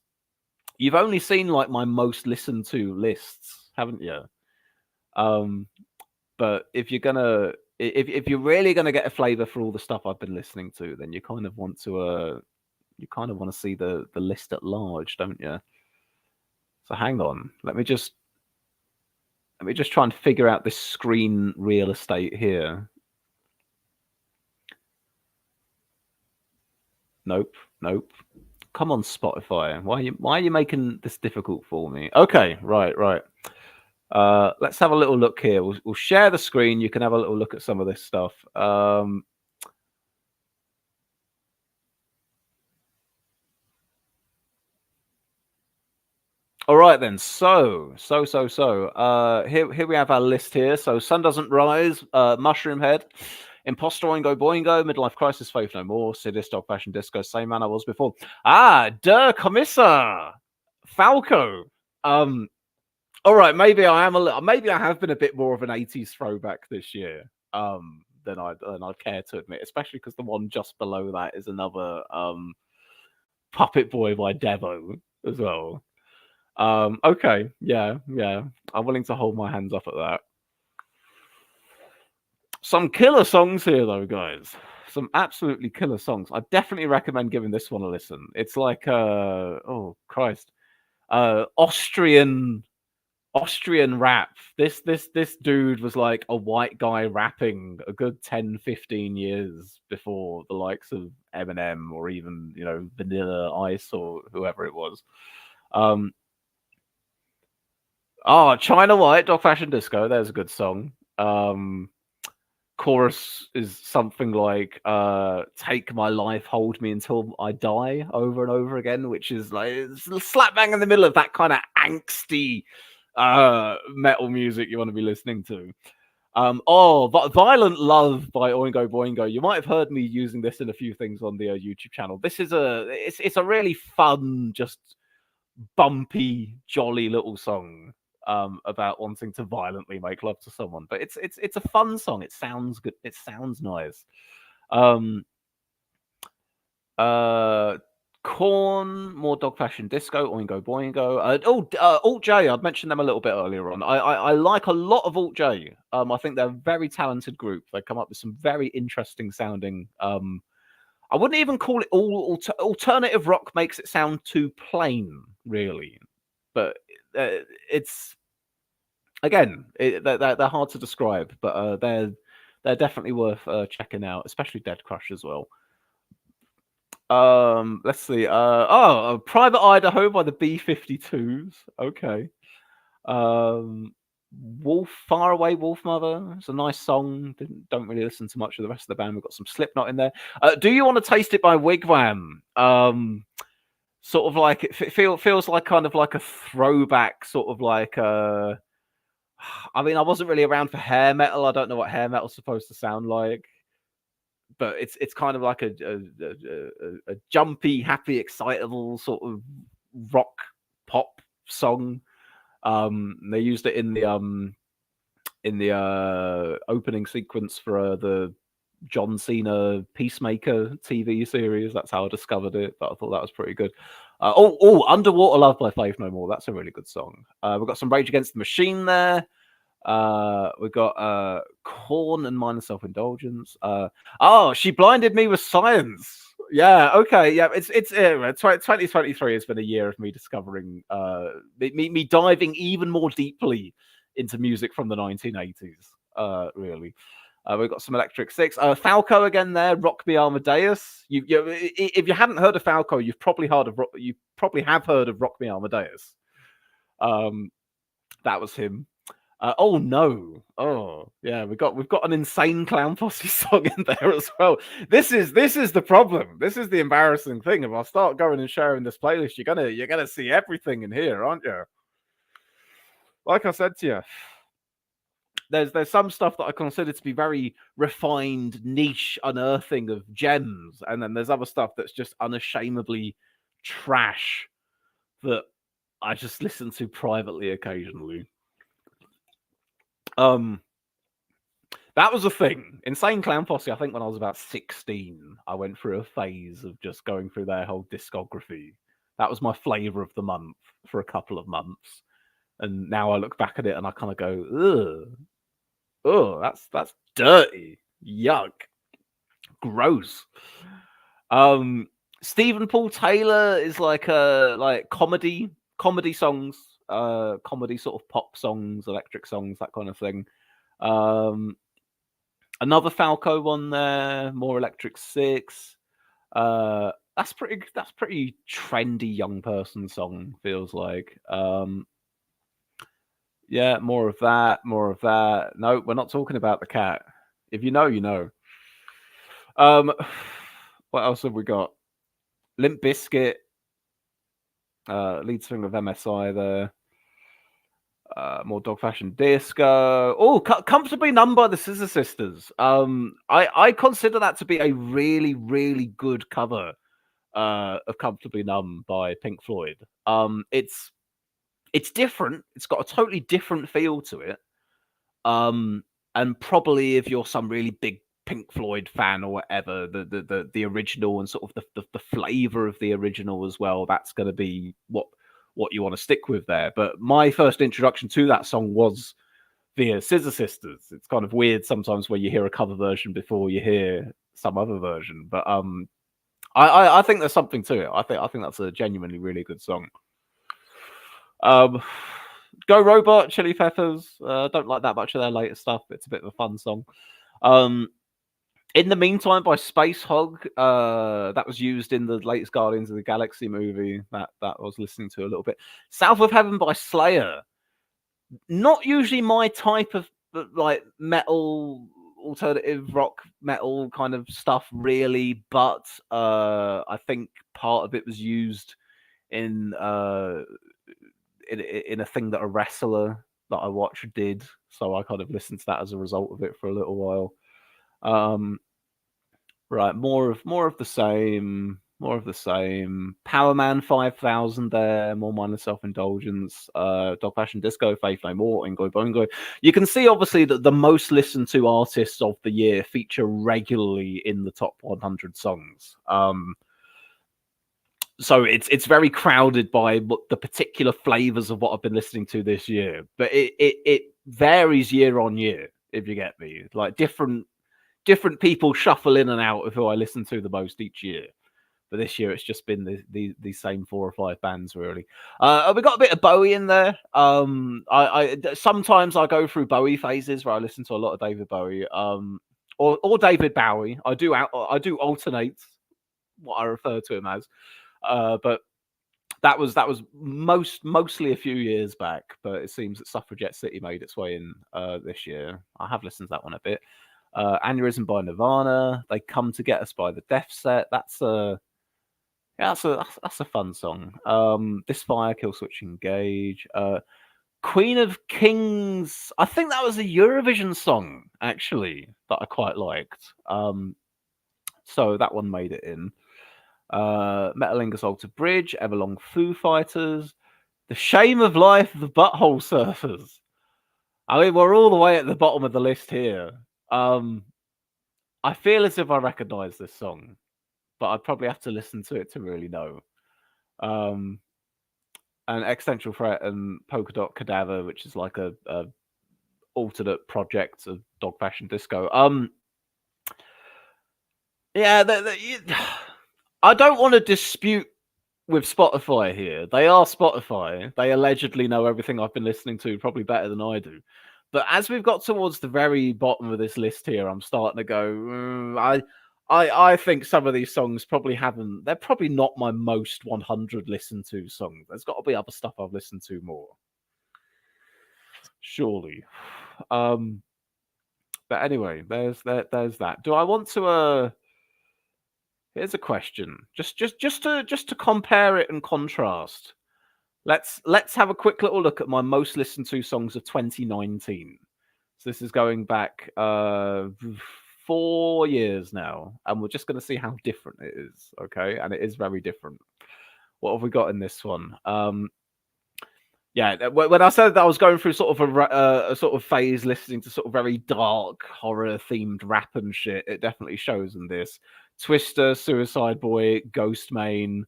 you've only seen like my most listened to lists, haven't you? Um, but if you're really gonna get a flavor for all the stuff I've been listening to, then you kind of want to see the list at large, don't you? So hang on, let me just try and figure out this screen real estate here. Nope, nope. Come on, Spotify. Why are you making this difficult for me? Okay, right. Let's have a little look here. We'll share the screen. You can have a little look at some of this stuff. All right then. Here we have our list here. So Sun Doesn't Rise, Mushroom Head, Imposter Oingo Boingo, Midlife Crisis, Faith No More, Sidis, Dog Fashion Disco, Same Man I Was Before. Der Kommissar, Falco. All right, maybe maybe I have been a bit more of an 80s throwback this year. Than I'd care to admit, especially because the one just below that is another Puppet Boy by Devo as well. Okay, yeah. I'm willing to hold my hands up at that. Some killer songs here, though, guys. Some absolutely killer songs. I definitely recommend giving this one a listen. It's like, oh Christ, Austrian rap. This dude was like a white guy rapping a good 10, 15 years before the likes of Eminem or even Vanilla Ice or whoever it was. China White, Dog Fashion Disco. There's a good song. Chorus is something like "Take my life, hold me until I die" over and over again, which is like slap bang in the middle of that kind of angsty metal music you want to be listening to. Violent Love by Oingo Boingo. You might have heard me using this in a few things on the YouTube channel. This is it's a really fun, just bumpy, jolly little song about wanting to violently make love to someone. But it's a fun song. It sounds good. It sounds nice. Corn, more Dog Fashion Disco, Oingo Boingo. Alt J, I'd mentioned them a little bit earlier on. I like a lot of Alt J. I think they're a very talented group. They come up with some very interesting sounding. I wouldn't even call it all alternative rock. Makes it sound too plain, really. But it's again, they're hard to describe, but they're definitely worth checking out, especially Dead Crush as well. Let's see. Private Idaho by the B-52s. Okay. Far Away Wolf Mother. It's a nice song. Don't really listen to much of the rest of the band. We've got some Slipknot in there. Do You Want to Taste It by Wigwam? Sort of like it feels like kind of like a throwback, sort of like I mean, I wasn't really around for hair metal. I don't know what hair metal's supposed to sound like, but it's kind of like a jumpy, happy, excitable sort of rock pop song. They used it in the opening sequence for the John Cena Peacemaker TV series. That's how I discovered it. But I thought that was pretty good. Underwater Love by Faith No More. That's a really good song. We've got some Rage Against the Machine there. We've got Corn and Minor Self-Indulgence. She Blinded Me with Science. Yeah, okay, yeah. It's 2023 has been a year of me discovering me diving even more deeply into music from the 1980s. Really. We've got some Electric Six. Falco again there. Rock Me Amadeus. If you hadn't heard of Falco, you probably have heard of Rock Me Amadeus. That was him. Oh no! Oh yeah, we've got an Insane Clown Posse song in there as well. This is the problem. This is the embarrassing thing. If I start going and sharing this playlist, you're gonna see everything in here, aren't you? Like I said to you, there's some stuff that I consider to be very refined, niche unearthing of gems, and then there's other stuff that's just unashamedly trash that I just listen to privately occasionally. That was a thing. Insane Clown Posse, I think when I was about 16, I went through a phase of just going through their whole discography. That was my flavor of the month for a couple of months. And now I look back at it and I kind of go, ugh, oh, that's dirty. Yuck. Gross. Stephen Paul Taylor is like comedy songs, comedy sort of pop songs, electric songs, that kind of thing. Another Falco one there, more Electric Six. That's pretty trendy young person song, feels like. Yeah, more of that. No, we're not talking about the cat. If you know, you know. What else have we got? Limp Bizkit, lead singer of MSI there. More Dog Fashion Disco. Oh, Comfortably Numb by the Scissor Sisters. I consider that to be a really, really good cover of Comfortably Numb by Pink Floyd. It's different. It's got a totally different feel to it. And probably if you're some really big Pink Floyd fan or whatever, the original and sort of the flavor of the original as well, that's going to be what you want to stick with there. But my first introduction to that song was via Scissor Sisters. It's kind of weird sometimes where you hear a cover version before you hear some other version, but I think there's something to it. I think that's a genuinely really good song. Go Robot, Chili Peppers. Don't like that much of their later stuff. It's a bit of a fun song. In the Meantime by Space Hog. That was used in the latest Guardians of the Galaxy movie. That I was listening to a little bit. South of Heaven by Slayer. Not usually my type of like metal, alternative rock metal kind of stuff, really. But I think part of it was used in a thing that a wrestler that I watched did, so I kind of listened to that as a result of it for a little while. Right, more of the same. Power Man 5000 there, more minor self-indulgence. Dog Fashion Disco, Faith No More, Ingo Bongo. You can see obviously that the most listened to artists of the year feature regularly in the top 100 songs. So it's very crowded by the particular flavors of what I've been listening to this year, but it varies year on year, if you get me. Like different people shuffle in and out of who I listen to the most each year. But this year it's just been the same 4 or 5 bands really. We got a bit of Bowie in there. I sometimes I go through Bowie phases where I listen to a lot of David Bowie, or David Bowie. I do alternate what I refer to him as. But that was mostly a few years back, but it seems that Suffragette City made its way in this year. I have listened to that one a bit. Aneurysm by Nirvana. They Come to Get Us by the Death Set. That's a fun song. This Fire, Kill Switch Engage. Queen of Kings. I think that was a Eurovision song actually that I quite liked. So that one made it in. Metalingus Alter Bridge, Everlong Foo Fighters, The Shame of Life, The Butthole Surfers. I mean, we're all the way at the bottom of the list here. I feel as if I recognise this song, but I'd probably have to listen to it to really know. And Existential Threat and Polka Dot Cadaver, which is like a alternate project of Dog Fashion Disco. Yeah, I don't want to dispute with Spotify here. They are Spotify. They allegedly know everything I've been listening to probably better than I do. But as we've got towards the very bottom of this list here, I'm starting to go, I think some of these songs probably haven't. They're probably not my most 100 listened to song. There's got to be other stuff I've listened to more. Surely. But anyway, there's that. Do I want to Here's a question. Just to compare it and contrast. Let's have a quick little look at my most listened to songs of 2019. So this is going back 4 years now, and we're just going to see how different it is. Okay, and it is very different. What have we got in this one? Yeah, when I said that I was going through sort of a sort of phase listening to sort of very dark horror themed rap and shit, it definitely shows in this. Twister, Suicide Boy, Ghostmane,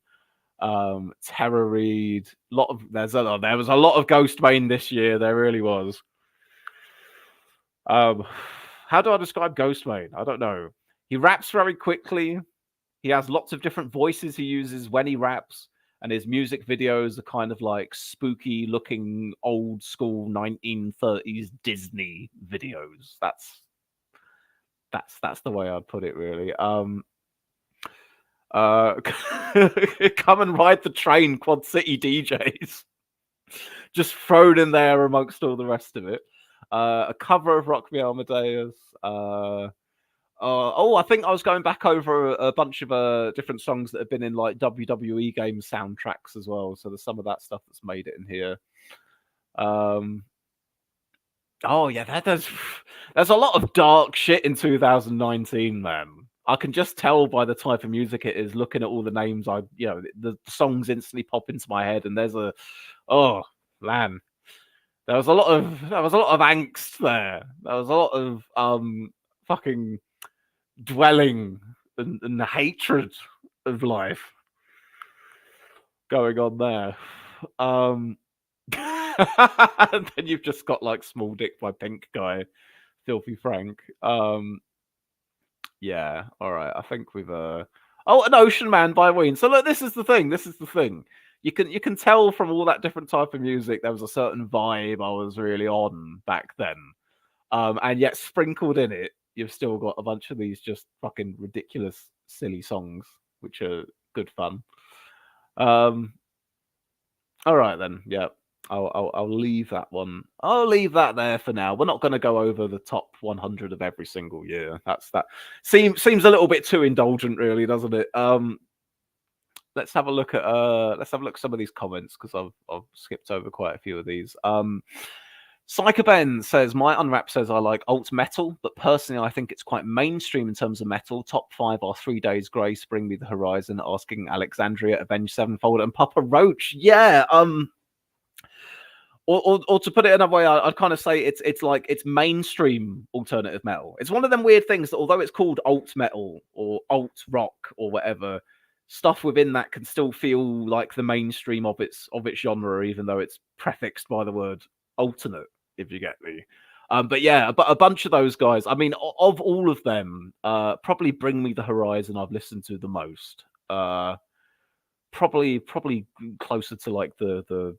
Terror Reed. There was a lot of Ghostmane this year. There really was. How do I describe Ghostmane? I don't know. He raps very quickly. He has lots of different voices he uses when he raps, and his music videos are kind of like spooky looking old school 1930s Disney videos. That's the way I'd put it, really. Come and ride the train, Quad City DJs. Just thrown in there amongst all the rest of it. A cover of Rock Me Amadeus. I think I was going back over a bunch of different songs that have been in like WWE game soundtracks as well. So there's some of that stuff that's made it in here. Oh yeah, there's a lot of dark shit in 2019, man. I can just tell by the type of music it is. Looking at all the names, the songs instantly pop into my head, and oh man, there was a lot of angst there. There was a lot of fucking dwelling and hatred of life going on there. And then you've just got like Small Dick by Pink Guy, Filthy Frank. Yeah, all right. I think we've an Ocean Man by Ween. So look, this is the thing. You can tell from all that different type of music there was a certain vibe I was really on back then. And yet sprinkled in it, you've still got a bunch of these just fucking ridiculous, silly songs, which are good fun. All right then. Yeah. I'll leave that one. I'll leave that there for now. We're not going to go over the top 100 of every single year. That seems a little bit too indulgent, really, doesn't it? Let's have a look at some of these comments because I've skipped over quite a few of these. Psycho Ben says, my unwrap says I like alt metal, but personally I think it's quite mainstream in terms of metal. Top 5 are 3 Days Grace, Bring Me the Horizon, Asking Alexandria, Avenged Sevenfold, and Papa Roach. Yeah, or to put it another way, I'd kind of say it's mainstream alternative metal. It's one of them weird things that although it's called alt metal or alt rock or whatever, stuff within that can still feel like the mainstream of its genre, even though it's prefixed by the word alternate, if you get me. But yeah, but a bunch of those guys, I mean, of all of them, probably Bring Me the Horizon I've listened to the most. Probably closer to like the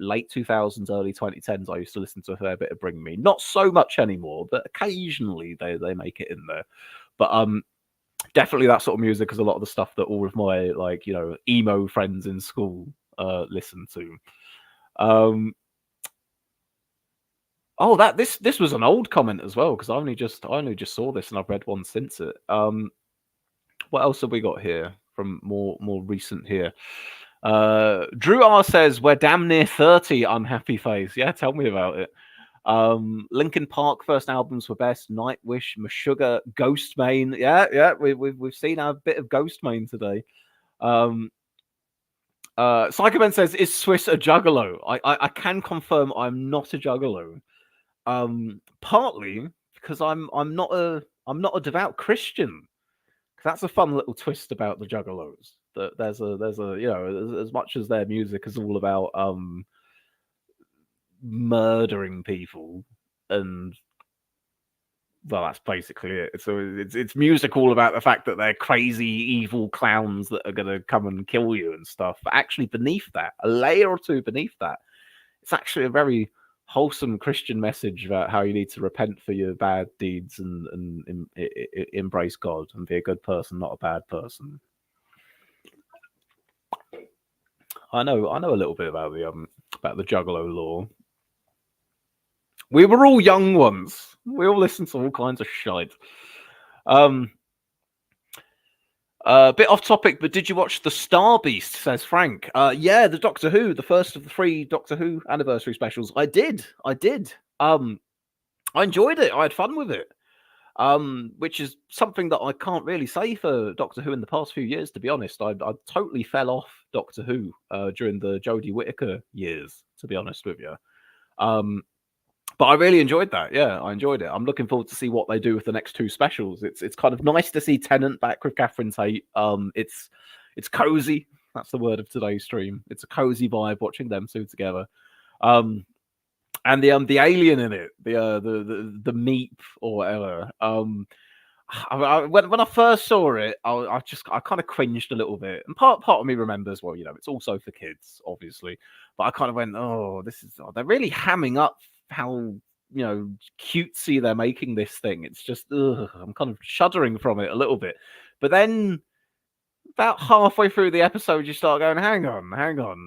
late 2000s, early 2010s, I used to listen to a fair bit of Bring Me. Not so much anymore, but occasionally they make it in there. But definitely that sort of music is a lot of the stuff that all of my emo friends in school listened to. This was an old comment as well because I only just saw this and I've read one since it. What else have we got here from more recent here? Drew R says we're damn near 30. Unhappy face. Yeah, tell me about it. Linkin Park first albums were best. Nightwish, Meshuggah, Ghostmane. Yeah, we've seen a bit of Ghostmane today. Psychoman says, is Swiss a juggalo? I can confirm I'm not a juggalo. Partly because I'm not a devout Christian. That's a fun little twist about the juggalos. That there's a as much as their music is all about murdering people, and well, that's basically it. So it's music all about the fact that they're crazy evil clowns that are gonna come and kill you and stuff. But actually, beneath that, a layer or two beneath that, it's actually a very wholesome Christian message about how you need to repent for your bad deeds and embrace God and be a good person, not a bad person. I know a little bit about the Juggalo lore. We were all young ones. We all listened to all kinds of shite. Bit off topic, but did you watch The Star Beast? Says Frank. Yeah, the Doctor Who, the first of the 3 Doctor Who anniversary specials. I did. I enjoyed it. I had fun with it. Which is something that I can't really say for Doctor Who in the past few years, to be honest. I totally fell off Doctor Who during the Jodie Whittaker years, to be honest with you. Um, but I really enjoyed that. Yeah, I enjoyed it. I'm looking forward to see what they do with the next two specials. It's kind of nice to see Tennant back with Catherine Tate. It's cozy. That's the word of today's stream. It's a cozy vibe watching them two together. Um, and the alien in it, the meep or whatever. When I first saw it, I kind of cringed a little bit, and part of me remembers, well, it's also for kids, obviously, but I kind of went, oh, they're really hamming up how cutesy they're making this thing. It's just, I'm kind of shuddering from it a little bit, but then about halfway through the episode, you start going, hang on,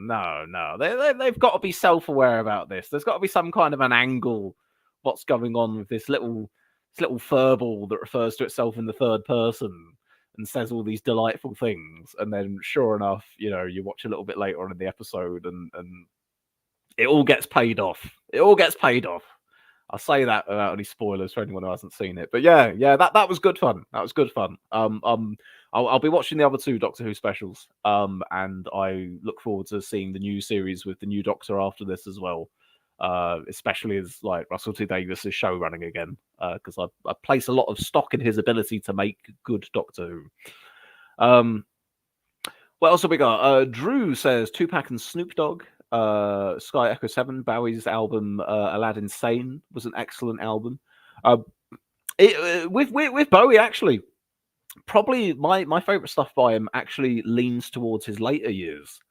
no, they've got to be self-aware about this. There's got to be some kind of an angle. What's going on with this little furball that refers to itself in the third person and says all these delightful things, and then sure enough, you watch a little bit later on in the episode, and it all gets paid off. It all gets paid off. I'll say that without any spoilers for anyone who hasn't seen it. But yeah, that was good fun. That was good fun. I'll be watching the other two Doctor Who specials. And I look forward to seeing the new series with the new Doctor after this as well. Especially as like Russell T Davies is show running again. Because I place a lot of stock in his ability to make good Doctor Who. What else have we got? Drew says Tupac and Snoop Dogg. Sky Echo 7, Bowie's album Aladdin Sane was an excellent album. With Bowie, actually, probably my favorite stuff by him actually leans towards his later years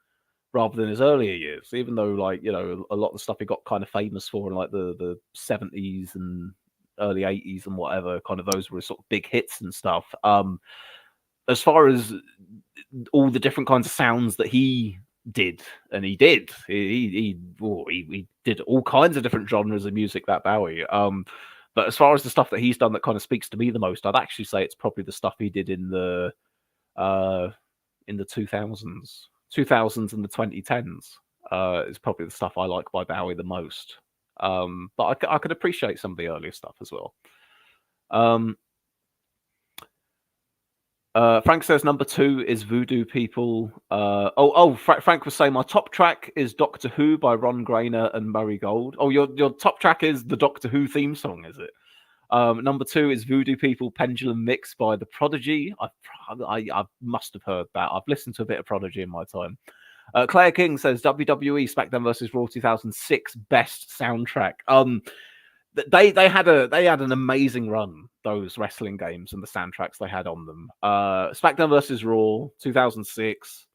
rather than his earlier years, even though a lot of the stuff he got kind of famous for in like the 70s and early 80s and whatever, kind of those were sort of big hits and stuff. As far as all the different kinds of sounds that he did, and he did all kinds of different genres of music, that Bowie. But as far as the stuff that he's done that kind of speaks to me the most, I'd actually say it's probably the stuff he did in the 2000s and the 2010s. Is probably the stuff I like by Bowie the most. But I could appreciate some of the earlier stuff as well. Frank says number 2 is Voodoo People. Frank was saying my top track is Doctor Who by Ron Grainer and Murray Gold. Oh, your top track is the Doctor Who theme song, is it? Number 2 is Voodoo People Pendulum Mix by The Prodigy. I must have heard that. I've listened to a bit of Prodigy in my time. Claire King says WWE SmackDown vs. Raw 2006 best soundtrack. They had an amazing run, those wrestling games and the soundtracks they had on them. SmackDown vs. Raw 2006,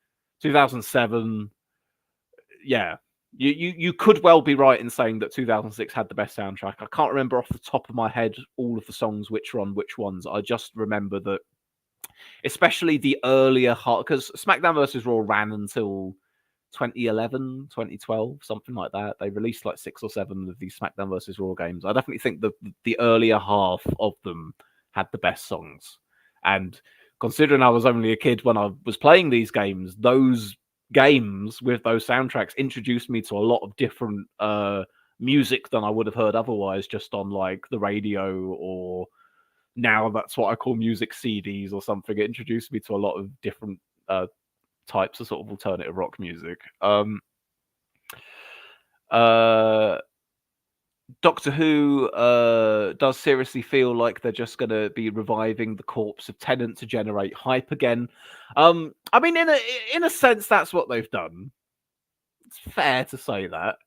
2007. Yeah, you could well be right in saying that 2006 had the best soundtrack. I can't remember off the top of my head all of the songs which were on which ones. I just remember that, especially the earlier because SmackDown vs. Raw ran until 2011, 2012, something like that. They released like 6 or 7 of these SmackDown vs. Raw games. I definitely think the earlier half of them had the best songs. And considering I was only a kid when I was playing these games, those games with those soundtracks introduced me to a lot of different music than I would have heard otherwise, just on like the radio, or now that's what I call music CDs or something. It introduced me to a lot of different types of sort of alternative rock music. Doctor Who does seriously feel like they're just going to be reviving the corpse of Tennant to generate hype again. I mean, in a sense, that's what they've done. It's fair to say that.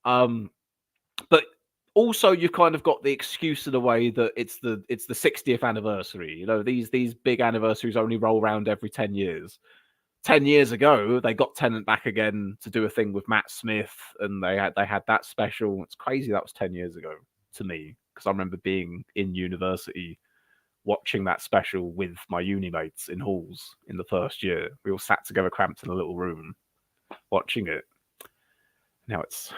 But also, you've kind of got the excuse in a way that it's the 60th anniversary. These big anniversaries only roll around every 10 years. 10 years ago, they got Tennant back again to do a thing with Matt Smith, and they had that special. It's crazy that was 10 years ago to me, because I remember being in university watching that special with my uni mates in halls in the first year. We all sat together cramped in a little room watching it. Now it's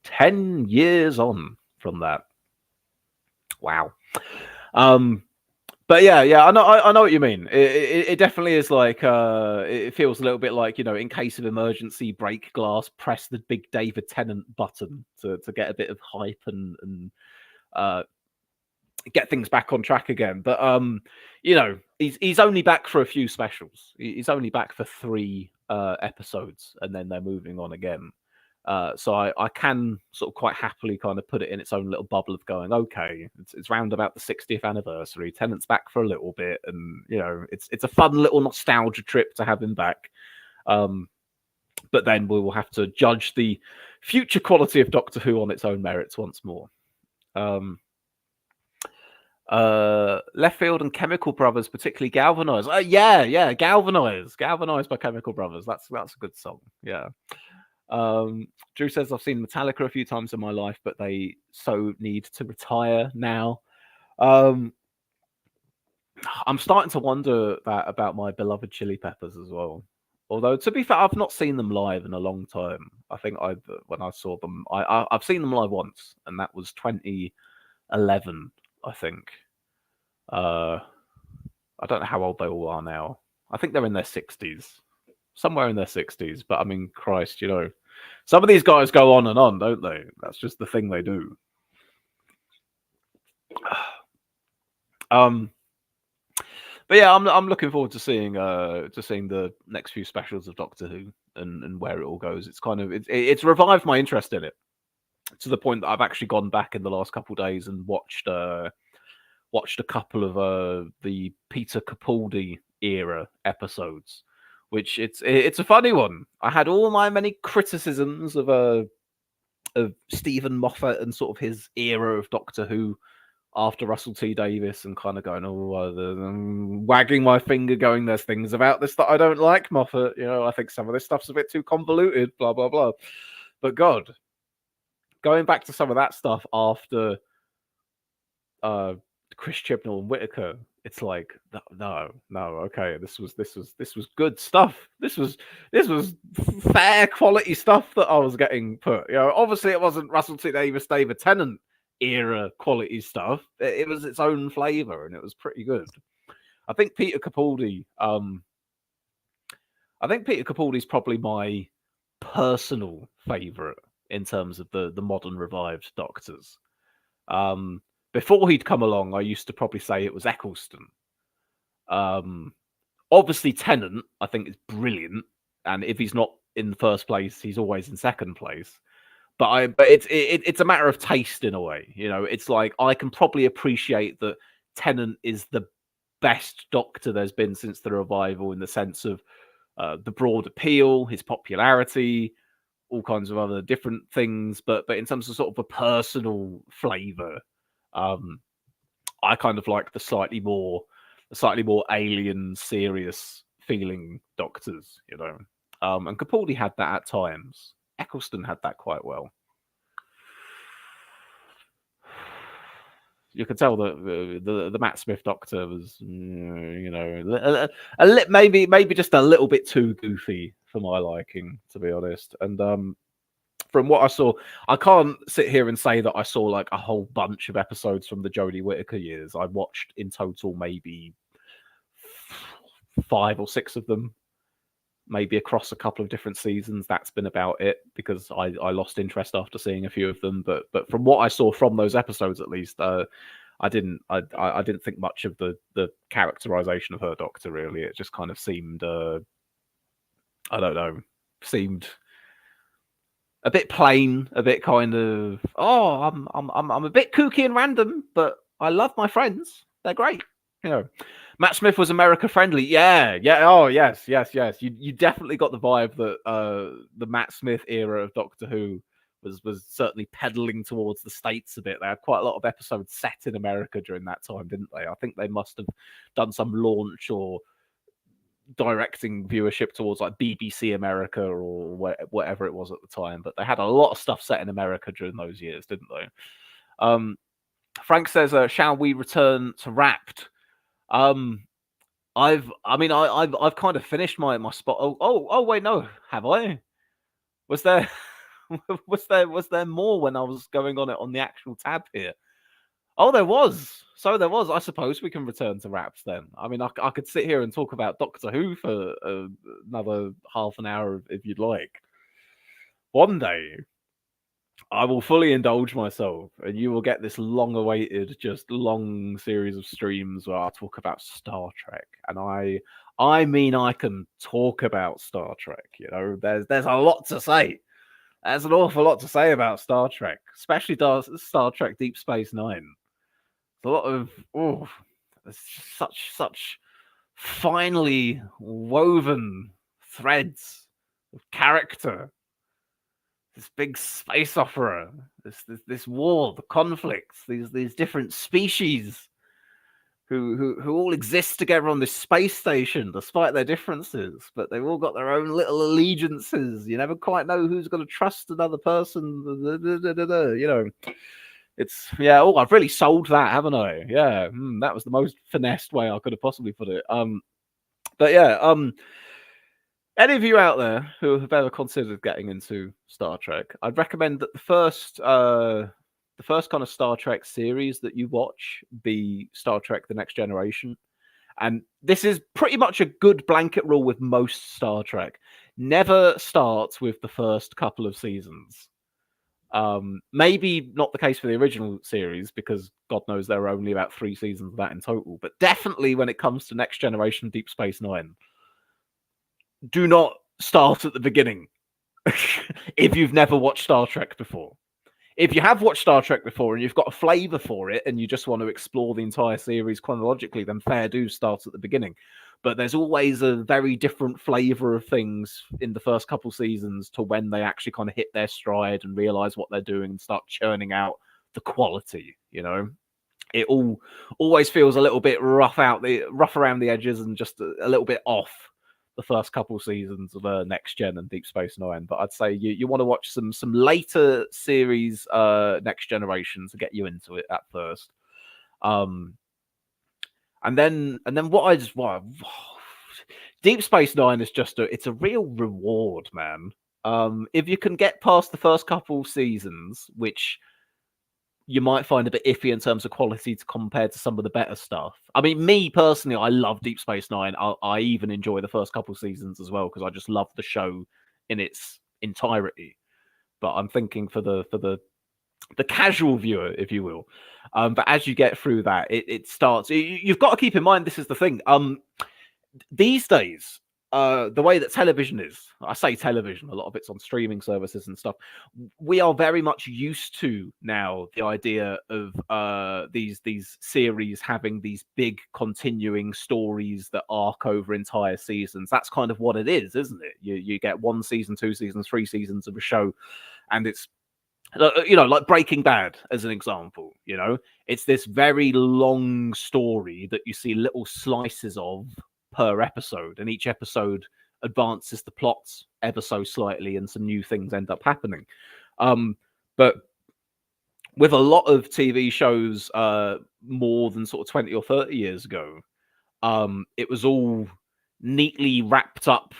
10 years on from that. Wow. But yeah, I know what you mean. It definitely is like it feels a little bit like, in case of emergency, break glass, press the big David Tennant button to get a bit of hype and get things back on track again. But you know, he's only back for a few specials. He's only back for 3 episodes, and then they're moving on again. So I can sort of quite happily kind of put it in its own little bubble of going, okay, it's round about the 60th anniversary. Tennant's back for a little bit, and you know, it's a fun little nostalgia trip to have him back. But then we will have to judge the future quality of Doctor Who on its own merits once more. Left Field and Chemical Brothers, particularly Galvanize. Yeah, Galvanize by Chemical Brothers. That's a good song. Yeah. Drew says I've seen Metallica a few times in my life, but they so need to retire now. I'm starting to wonder that about my beloved Chili Peppers as well. Although to be fair, I've not seen them live in a long time. I think when I saw them, I've seen them live once, and that was 2011, I think. I don't know how old they all are now. I think they're in their 60s, somewhere in their 60s. But I mean, Christ, you know, some of these guys go on and on, don't they? That's just the thing they do. But yeah, I'm looking forward to seeing the next few specials of Doctor Who and where it all goes. It's kind of it's revived my interest in it to the point that I've actually gone back in the last couple of days and watched a couple of the Peter Capaldi era episodes, which it's a funny one. I had all my many criticisms of Stephen Moffat and sort of his era of Doctor Who after Russell T Davies, and kind of going, wagging my finger, going, there's things about this that I don't like, Moffat. You know, I think some of this stuff's a bit too convoluted, blah blah blah. But God, going back to some of that stuff after Chris Chibnall and Whittaker, it's like no, okay, this was good stuff. This was fair quality stuff that I was getting put. You know, obviously it wasn't Russell T Davies, David Tennant era quality stuff. It was its own flavor, and it was pretty good. I think Peter Capaldi's probably my personal favorite in terms of the modern revived Doctors. Before he'd come along, I used to probably say it was Eccleston. Obviously Tennant, I think, is brilliant, and if he's not in the first place, he's always in second place. But it's a matter of taste in a way. You know, it's like I can probably appreciate that Tennant is the best Doctor there's been since the revival, in the sense of the broad appeal, his popularity, all kinds of other different things. But in terms of sort of a personal flavour, I kind of like the slightly more alien, serious feeling Doctors. You know, and Capaldi had that at times. Eccleston had that quite well. You could tell that the Matt Smith Doctor was, you know, maybe just a little bit too goofy for my liking, to be honest. And from what I saw, I can't sit here and say that I saw like a whole bunch of episodes from the Jodie Whittaker years. I watched in total maybe 5 or 6 of them, maybe across a couple of different seasons. That's been about it, because I lost interest after seeing a few of them. But from what I saw from those episodes, at least, I didn't think much of the characterization of her Doctor, really. It just kind of seemed I don't know, seemed a bit plain, a bit kind of, I'm a bit kooky and random, but I love my friends. They're great. You know, Matt Smith was America friendly. Yeah. Oh, yes. You definitely got the vibe that the Matt Smith era of Doctor Who was certainly peddling towards the States a bit. They had quite a lot of episodes set in America during that time, didn't they? I think they must have done some launch or directing viewership towards like BBC America or whatever it was at the time. But they had a lot of stuff set in America during those years, didn't they? Frank says, "Shall we return to Wrapped?" I've kind of finished my spot. Oh wait, no, have I? Was there was there more when I was going on it on the actual tab here? Oh, there was. So there was. I suppose we can return to Wraps then. I mean, I could sit here and talk about Doctor Who for another half an hour if you'd like. One day, I will fully indulge myself, and you will get this long-awaited, just long series of streams where I talk about Star Trek, and I mean, I can talk about Star Trek. You know, there's a lot to say. There's an awful lot to say about Star Trek, especially Star Trek Deep Space Nine. There's a lot of there's such finely woven threads of character. This big space opera, this war, the conflicts, these different species who all exist together on this space station despite their differences, but they've all got their own little allegiances. You never quite know who's going to trust another person. You know, it's Oh, I've really sold that, haven't I? Yeah, that was the most finessed way I could have possibly put it. But yeah, any of you out there who have ever considered getting into Star Trek, I'd recommend that the first kind of Star Trek series that you watch be Star Trek: The Next Generation. And this is pretty much a good blanket rule with most Star Trek. Never starts with the first couple of seasons. Maybe not the case for the original series, because God knows there are only about 3 seasons of that in total. But definitely when it comes to Next Generation Deep Space Nine, do not start at the beginning if you've never watched Star Trek before. If you have watched Star Trek before and you've got a flavour for it and you just want to explore the entire series chronologically, then fair do start at the beginning. But there's always a very different flavour of things in the first couple seasons to when they actually kind of hit their stride and realise what they're doing and start churning out the quality, you know? It always feels a little bit rough around the edges and just a little bit off the first couple seasons of Next Gen and Deep Space Nine. But I'd say you want to watch some later series Next Generation to get you into it at first. And then Deep Space Nine is just it's a real reward, man. If you can get past the first couple seasons, which you might find a bit iffy in terms of quality compared to some of the better stuff. I mean, me personally, I love Deep Space Nine. I even enjoy the first couple seasons as well because I just love the show in its entirety. But I'm thinking for the casual viewer, if you will. But as you get through that, it starts. You've got to keep in mind this is the thing. These days, the way that television is, I say television, a lot of it's on streaming services and stuff. We are very much used to now the idea of these series having these big continuing stories that arc over entire seasons. That's kind of what it is, isn't it? You get 1 season, 2 seasons, 3 seasons of a show, and it's like Breaking Bad as an example. It's this very long story that you see little slices of per episode, and each episode advances the plots ever so slightly and some new things end up happening. But with a lot of TV shows more than sort of 20 or 30 years ago, it was all neatly wrapped up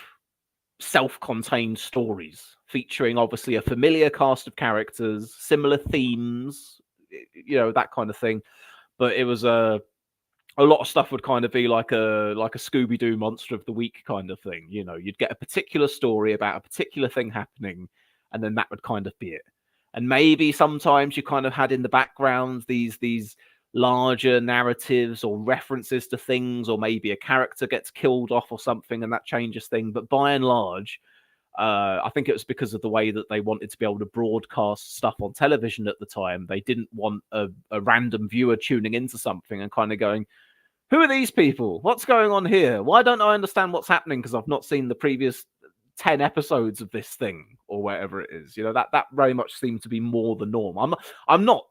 self-contained stories featuring obviously a familiar cast of characters, similar themes, that kind of thing. But it was a lot of stuff would kind of be like a Scooby-Doo Monster of the Week kind of thing. You'd get a particular story about a particular thing happening, and then that would kind of be it. And maybe sometimes you kind of had in the background these larger narratives or references to things, or maybe a character gets killed off or something, and that changes things. But by and large, I think it was because of the way that they wanted to be able to broadcast stuff on television at the time. They didn't want a random viewer tuning into something and kind of going, who are these people? What's going on here? Why don't I understand what's happening because I've not seen the previous 10 episodes of this thing or whatever it is? That very much seemed to be more the norm. I'm not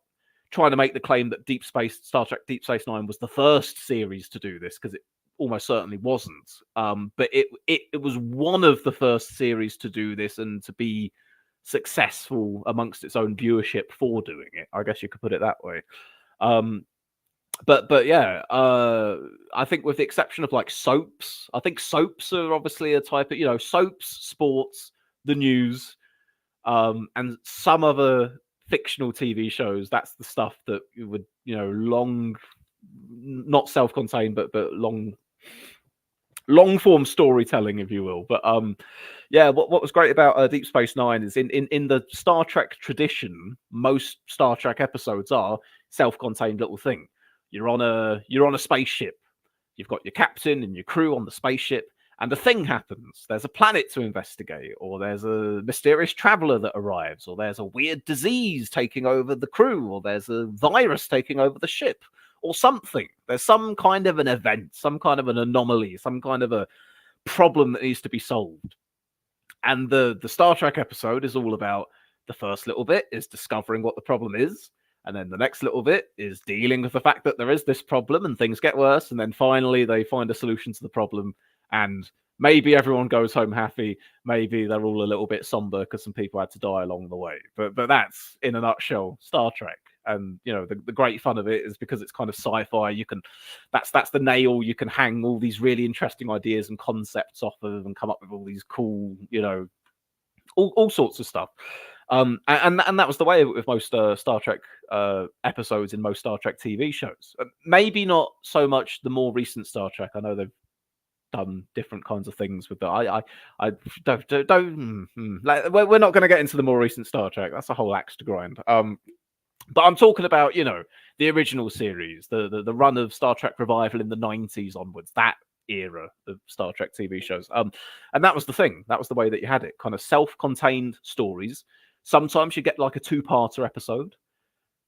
trying to make the claim that Star Trek Deep Space Nine was the first series to do this, because it almost certainly wasn't. But it was one of the first series to do this and to be successful amongst its own viewership for doing it. I guess you could put it that way. But yeah, I think with the exception of like soaps, I think soaps are obviously a type of, soaps, sports, the news, and some other fictional TV shows. That's the stuff that you would, long, not self-contained, but long long form storytelling, if you will. But yeah, what was great about Deep Space Nine is in the Star Trek tradition, most Star Trek episodes are self-contained little thing. You're on a spaceship. You've got your captain and your crew on the spaceship, and a thing happens. There's a planet to investigate, or there's a mysterious traveler that arrives, or there's a weird disease taking over the crew, or there's a virus taking over the ship, or something. There's some kind of an event, some kind of an anomaly, some kind of a problem that needs to be solved. And the Star Trek episode is all about the first little bit is discovering what the problem is. And then the next little bit is dealing with the fact that there is this problem and things get worse. And then finally they find a solution to the problem. And maybe everyone goes home happy. Maybe they're all a little bit somber because some people had to die along the way. But that's, in a nutshell, Star Trek. And the great fun of it is because it's kind of sci-fi. You can that's the nail you can hang all these really interesting ideas and concepts off of, and come up with all these cool, all sorts of stuff. And that was the way with most Star Trek episodes in most Star Trek TV shows. Maybe not so much the more recent Star Trek. I know they've done different kinds of things with that. I don't like, we're not going to get into the more recent Star Trek. That's a whole axe to grind. But I'm talking about, the original series, the run of Star Trek Revival in the 90s onwards, that era of Star Trek TV shows. And that was the thing. That was the way that you had it. Kind of self-contained stories. Sometimes you get like a two-parter episode.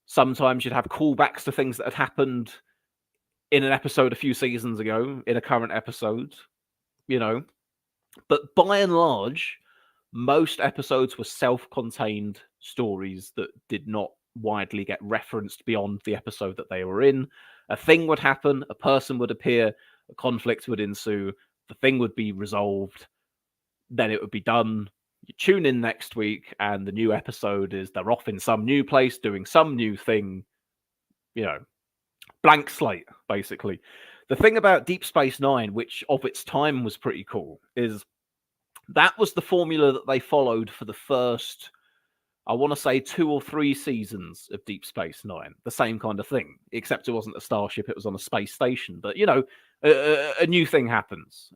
Sometimes you'd have callbacks to things that had happened in an episode a few seasons ago, in a current episode, But by and large, most episodes were self-contained stories that did not widely get referenced beyond the episode that they were in. A thing would happen, a person would appear, a conflict would ensue, the thing would be resolved, then it would be done. You tune in next week, and the new episode is they're off in some new place doing some new thing, blank slate, basically. The thing about Deep Space Nine, which of its time was pretty cool, is that was the formula that they followed for the first, I want to say, 2 or 3 seasons of Deep Space Nine. The same kind of thing, except it wasn't a starship, it was on a space station. But, a new thing happens.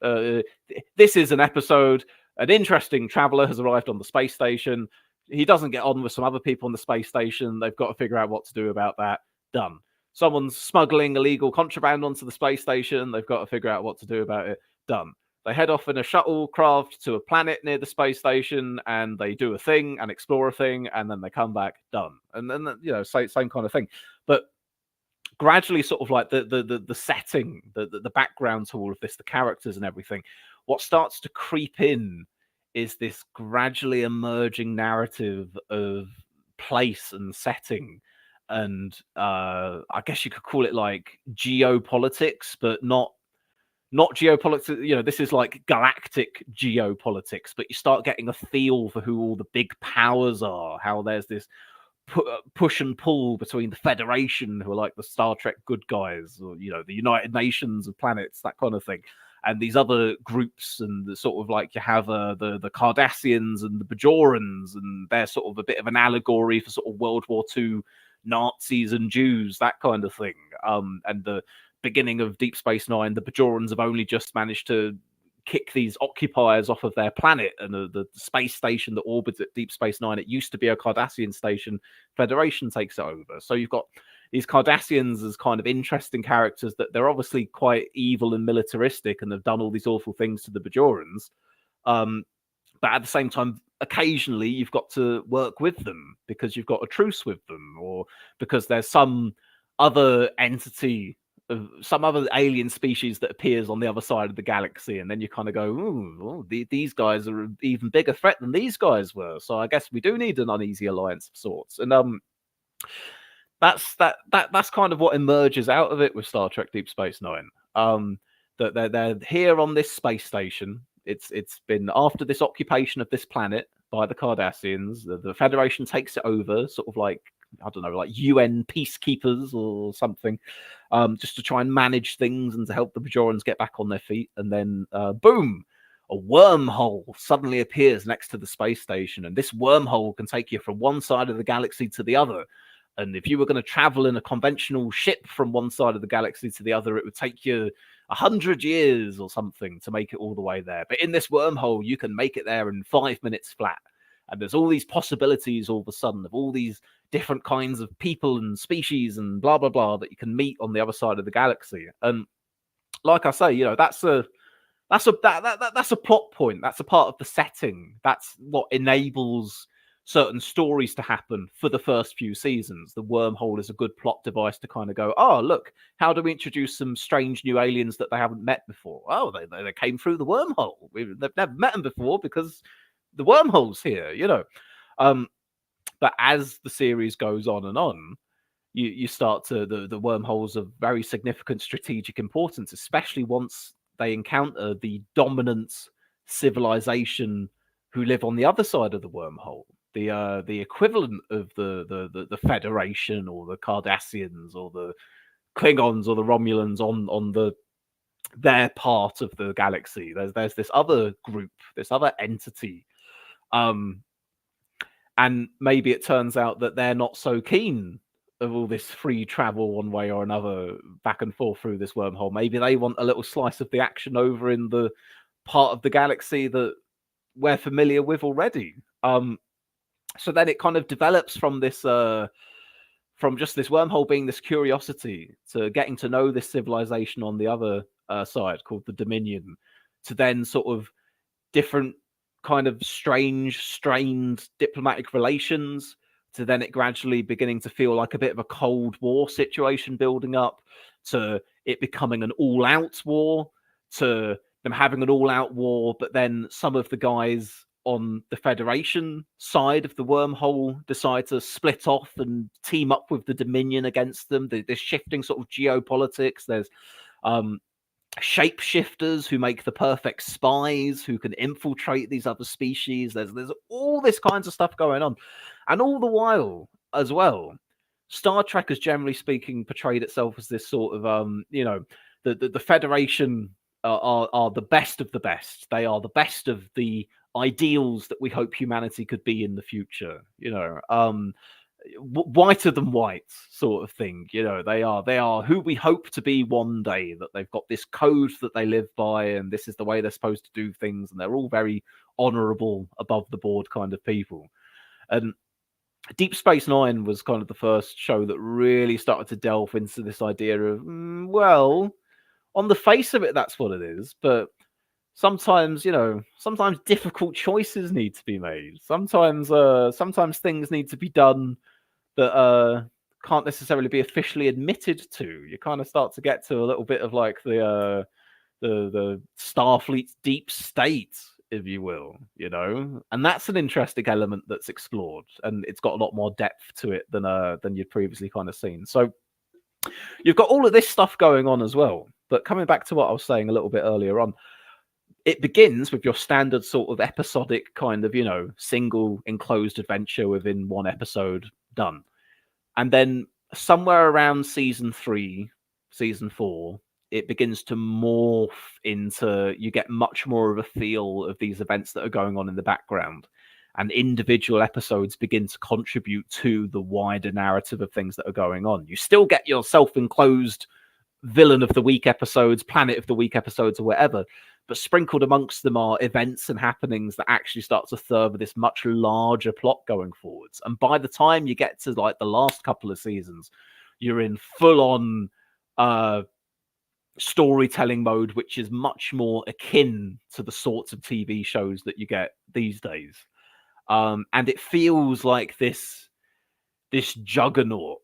This is an episode, an interesting traveler has arrived on the space station. He doesn't get on with some other people on the space station. They've got to figure out what to do about that. Done. Someone's smuggling illegal contraband onto the space station. They've got to figure out what to do about it. Done. They head off in a shuttlecraft to a planet near the space station, and they do a thing and explore a thing, and then they come back. Done. And then same kind of thing. But gradually, sort of like the setting, the background to all of this, the characters and everything, what starts to creep in is this gradually emerging narrative of place and setting. And I guess you could call it like geopolitics, but not geopolitics. This is like galactic geopolitics, but you start getting a feel for who all the big powers are, how there's this push and pull between the Federation, who are like the Star Trek good guys, or the United Nations of planets, that kind of thing, and these other groups, and the sort of like you have the Cardassians and the Bajorans, and they're sort of a bit of an allegory for sort of World War II Nazis and Jews, that kind of thing. And the beginning of Deep Space Nine, the Bajorans have only just managed to kick these occupiers off of their planet, and the space station that orbits at Deep Space Nine, it used to be a Cardassian station. Federation takes it over. So you've got these Cardassians as kind of interesting characters, that they're obviously quite evil and militaristic and have done all these awful things to the Bajorans. But at the same time, occasionally you've got to work with them because you've got a truce with them, or because there's some other entity, some other alien species that appears on the other side of the galaxy, and then you kind of go, ooh, these guys are an even bigger threat than these guys were. So I guess we do need an uneasy alliance of sorts. And that's kind of what emerges out of it with Star Trek Deep Space Nine. That they're here on this space station. It's been after this occupation of this planet by the Cardassians. The Federation takes it over, sort of like, I don't know, like UN peacekeepers or something, just to try and manage things and to help the Bajorans get back on their feet. And then, boom, a wormhole suddenly appears next to the space station. And this wormhole can take you from one side of the galaxy to the other. And if you were going to travel in a conventional ship from one side of the galaxy to the other, it would take you 100 years or something to make it all the way there. But in this wormhole, you can make it there in 5 minutes flat. And there's all these possibilities all of a sudden of all these different kinds of people and species and blah, blah, blah that you can meet on the other side of the galaxy. And like I say, that's a plot point. That's a part of the setting. That's what enables certain stories to happen for the first few seasons. The wormhole is a good plot device to kind of go, oh, look, how do we introduce some strange new aliens that they haven't met before? Oh, they came through the wormhole. They've never met them before because the wormhole's here, But as the series goes on and on, you start to the wormholes of very significant strategic importance, especially once they encounter the dominant civilization who live on the other side of the wormhole, the equivalent of the Federation or the Cardassians or the Klingons or the Romulans on their part of the galaxy. There's this other group, this other entity, and maybe it turns out that they're not so keen of all this free travel one way or another back and forth through this wormhole. Maybe they want a little slice of the action over in the part of the galaxy that we're familiar with already. So then it kind of develops from this, from just this wormhole being this curiosity to getting to know this civilization on the other side called the Dominion, to then sort of different kind of strange, strained diplomatic relations, to then it gradually beginning to feel like a bit of a Cold War situation building up, to it becoming an all-out war, to them having an all-out war, but then some of the guys on the Federation side of the wormhole decide to split off and team up with the Dominion against them. There's shifting sort of geopolitics. There's shapeshifters who make the perfect spies who can infiltrate these other species. There's all this kinds of stuff going on. And all the while, as well, Star Trek has generally speaking portrayed itself as this sort of, the Federation are the best of the best. They are the best of the ideals that we hope humanity could be in the future. Whiter than white sort of thing. They are who we hope to be one day, that they've got this code that they live by, and this is the way they're supposed to do things, and they're all very honorable, above the board kind of people. And Deep Space Nine was kind of the first show that really started to delve into this idea of, well, on the face of it, that's what it is, but sometimes, sometimes difficult choices need to be made. Sometimes things need to be done that can't necessarily be officially admitted to. You kind of start to get to a little bit of like the Starfleet's deep state, if you will, and that's an interesting element that's explored, and it's got a lot more depth to it than you'd previously kind of seen. So you've got all of this stuff going on as well. But coming back to what I was saying a little bit earlier on, it begins with your standard sort of episodic kind of, single enclosed adventure within one episode done. And then somewhere around season 3, season 4, it begins to morph into, you get much more of a feel of these events that are going on in the background. And individual episodes begin to contribute to the wider narrative of things that are going on. You still get your self-enclosed villain of the week episodes, planet of the week episodes, or whatever, but sprinkled amongst them are events and happenings that actually start to further this much larger plot going forwards. And by the time you get to like the last couple of seasons, you're in full-on storytelling mode, which is much more akin to the sorts of TV shows that you get these days. And it feels like this juggernaut,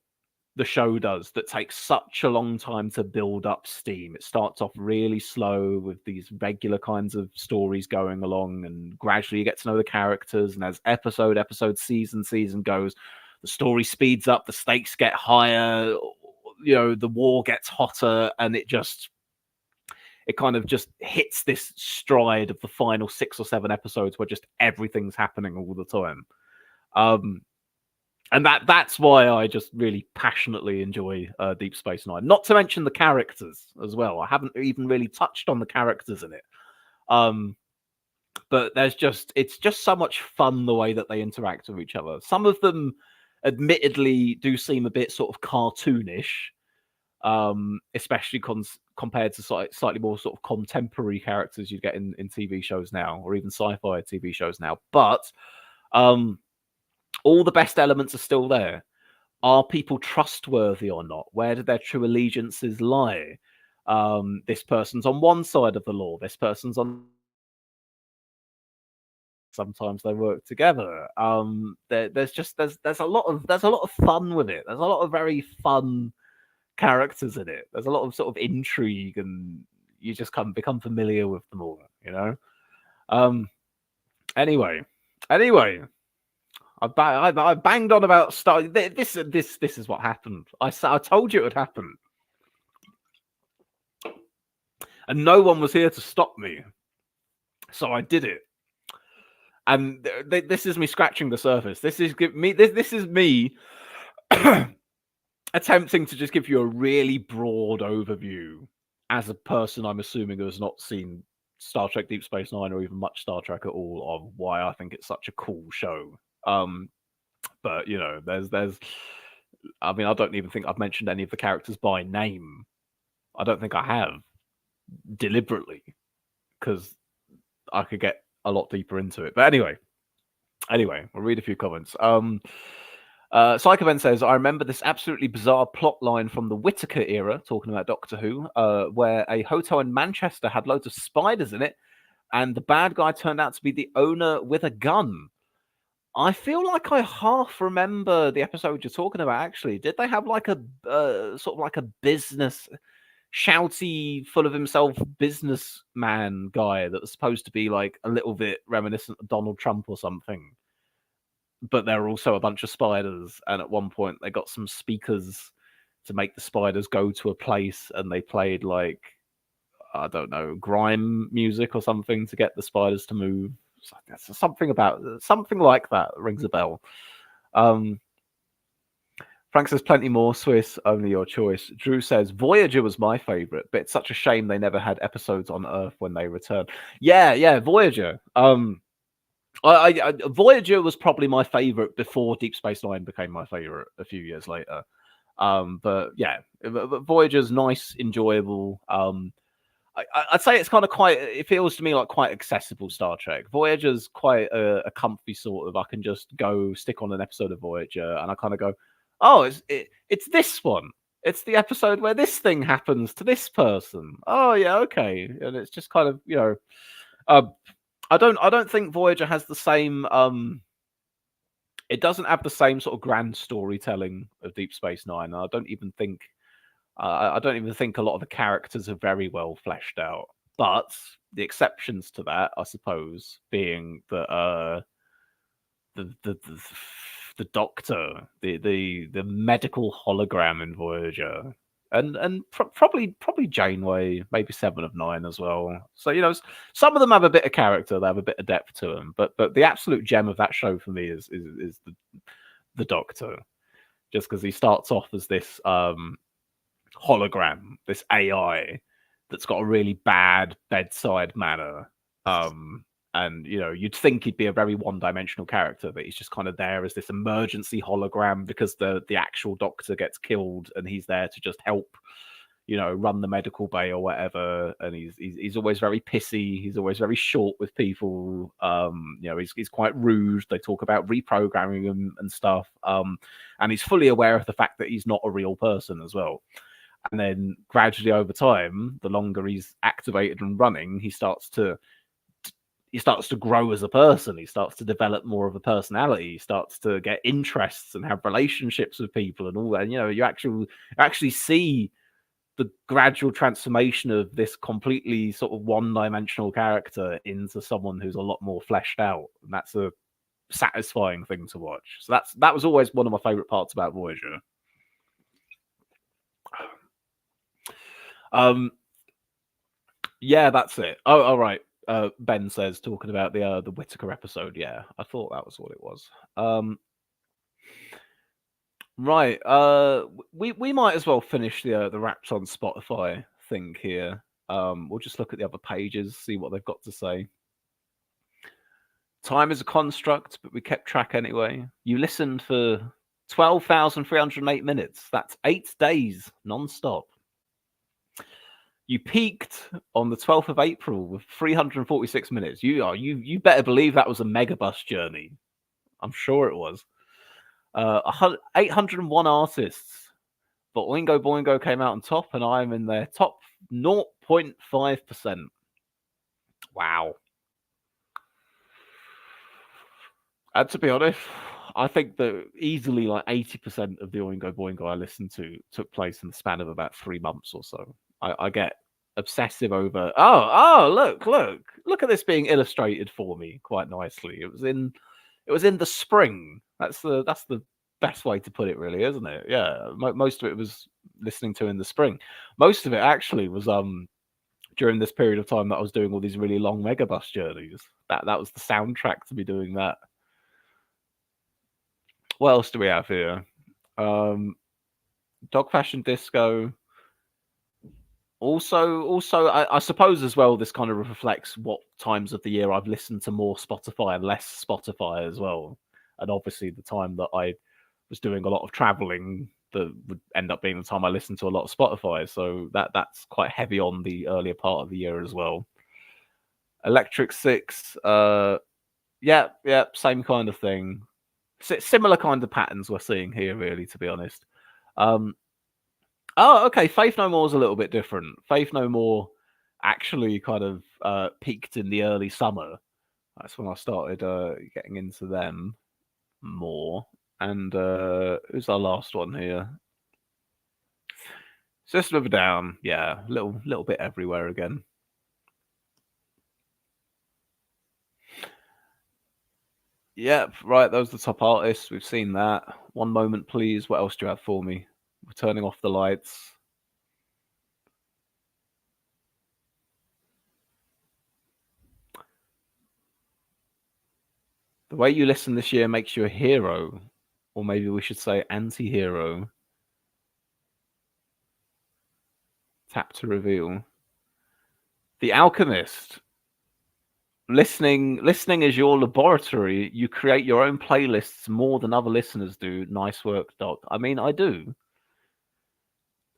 the show does, that takes such a long time to build up steam. It starts off really slow with these regular kinds of stories going along, and gradually you get to know the characters, and as episode, season goes, the story speeds up, the stakes get higher, the war gets hotter, and it kind of just hits this stride of the final 6 or 7 episodes where just everything's happening all the time. And that's why I just really passionately enjoy Deep Space Nine. Not to mention the characters as well. I haven't even really touched on the characters in it. But it's just so much fun the way that they interact with each other. Some of them admittedly do seem a bit sort of cartoonish, especially compared to slightly more sort of contemporary characters you get in TV shows now, or even sci-fi TV shows now. But um, all the best elements are still there. Are people trustworthy or not? Where do their true allegiances lie? This person's on one side of the law. This person's on. Sometimes they work together. There's a lot of fun with it. There's a lot of very fun characters in it. There's a lot of sort of intrigue, and you just become familiar with them all. You know. Um. Anyway, I banged on about Star. This is what happened. I told you it would happen, and no one was here to stop me. So I did it. And this is me scratching the surface. This is me. This is me attempting to just give you a really broad overview as a person I'm assuming who has not seen Star Trek Deep Space Nine or even much Star Trek at all, of why I think it's such a cool show. But you know, there's I mean, I don't even think I've mentioned any of the characters by name. I don't think I have, deliberately, because I could get a lot deeper into it. But anyway, we'll read a few comments. Psychoben says, I remember this absolutely bizarre plot line from the Whittaker era, talking about Doctor Who, where a hotel in Manchester had loads of spiders in it, and the bad guy turned out to be the owner with a gun. I feel like I half remember the episode you're talking about, actually. Did they have like a sort of like a business, shouty, full of himself businessman guy that was supposed to be like a little bit reminiscent of Donald Trump or something? But there were also a bunch of spiders, and at one point they got some speakers to make the spiders go to a place, and they played like, I don't know, grime music or something to get the spiders to move. Something like that rings a bell. Frank says plenty more. Swiss, only your choice. Drew says Voyager was my favorite, but it's such a shame they never had episodes on Earth when they returned. Yeah, Voyager. Voyager was probably my favorite before Deep Space Nine became my favorite a few years later. But yeah, Voyager's nice, enjoyable. I'd say it's kind of quite. It feels to me like quite accessible Star Trek. Voyager's quite a comfy sort of. I can just go stick on an episode of Voyager, and I kind of go, "Oh, it's this one. It's the episode where this thing happens to this person. Oh yeah, okay." And it's just kind of, you know, I don't think Voyager has the same. It doesn't have the same sort of grand storytelling of Deep Space Nine. I don't even think a lot of the characters are very well fleshed out. But the exceptions to that, I suppose, being the the Doctor, the medical hologram in Voyager, and probably Janeway, maybe Seven of Nine as well. So you know, some of them have a bit of character, they have a bit of depth to them. But the absolute gem of that show for me is the Doctor, just because he starts off as this hologram, this AI that's got a really bad bedside manner. And you know, you'd think he'd be a very one-dimensional character, but he's just kind of there as this emergency hologram because the actual Doctor gets killed, and he's there to just help, you know, run the medical bay or whatever. And he's always very pissy. He's always very short with people. You know, he's quite rude. They talk about reprogramming him and stuff. And he's fully aware of the fact that he's not a real person as well. And then gradually over time, the longer he's activated and running, he starts to grow as a person. He starts to develop more of a personality. He starts to get interests and have relationships with people and all that. And, you know, you actually see the gradual transformation of this completely sort of one-dimensional character into someone who's a lot more fleshed out. And that's a satisfying thing to watch. So that was always one of my favorite parts about Voyager. Yeah, that's it. Oh, all right. Ben says, talking about the Whittaker episode. Yeah, I thought that was what it was. Right. We might as well finish the Wrapped on Spotify thing here. We'll just look at the other pages, see what they've got to say. Time is a construct, but we kept track anyway. You listened for 12,308 minutes. That's 8 days non-stop. You peaked on the 12th of April with 346 minutes. You better believe that was a megabus journey. I'm sure it was. 801 artists, but Oingo Boingo came out on top, and I'm in their top 0.5%. Wow. And to be honest, I think that easily like 80% of the Oingo Boingo I listened to took place in the span of about 3 months or so. I get obsessive over. Oh, look at this being illustrated for me quite nicely. It was in the spring. That's the best way to put it, really, isn't it? Yeah, most of it was listening to in the spring. Most of it actually was during this period of time that I was doing all these really long megabus journeys. That was the soundtrack to be doing that. What else do we have here? Dog Fashion Disco. Also, I suppose as well, this kind of reflects what times of the year I've listened to more Spotify and less Spotify as well. And obviously, the time that I was doing a lot of traveling, that would end up being the time I listened to a lot of Spotify. So that's quite heavy on the earlier part of the year as well. Electric Six, yeah, same kind of thing. Similar kind of patterns we're seeing here, really, to be honest. Oh, okay. Faith No More is a little bit different. Faith No More actually kind of peaked in the early summer. That's when I started getting into them more. And who's our last one here? System of a Down. Yeah, little bit everywhere again. Yep, right. Those are the top artists. We've seen that. One moment, please. What else do you have for me? We're turning off the lights. The way you listen this year makes you a hero, or maybe we should say anti-hero. Tap to reveal. The Alchemist. Listening is your laboratory. You create your own playlists more than other listeners do. Nice work, Doc. I mean, I do.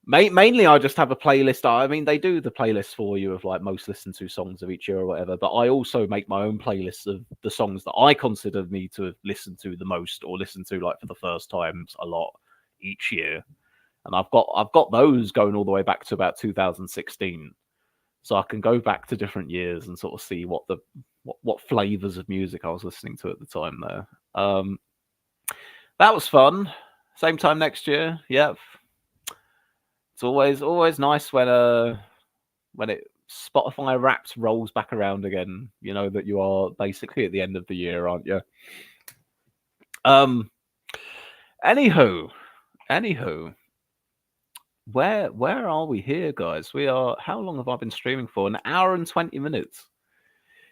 Mainly, I just have a playlist. I mean, they do the playlist for you of like most listened to songs of each year or whatever. But I also make my own playlists of the songs that I consider me to have listened to the most or listened to like for the first times a lot each year. And I've got those going all the way back to about 2016. So I can go back to different years and sort of see what flavors of music I was listening to at the time there. That was fun. Same time next year. Yep. It's always nice when it Spotify Wrapped rolls back around again. You know that you are basically at the end of the year, aren't you? Anywho, where are we here, guys? We are. How long have I been streaming for? An hour and 20 minutes.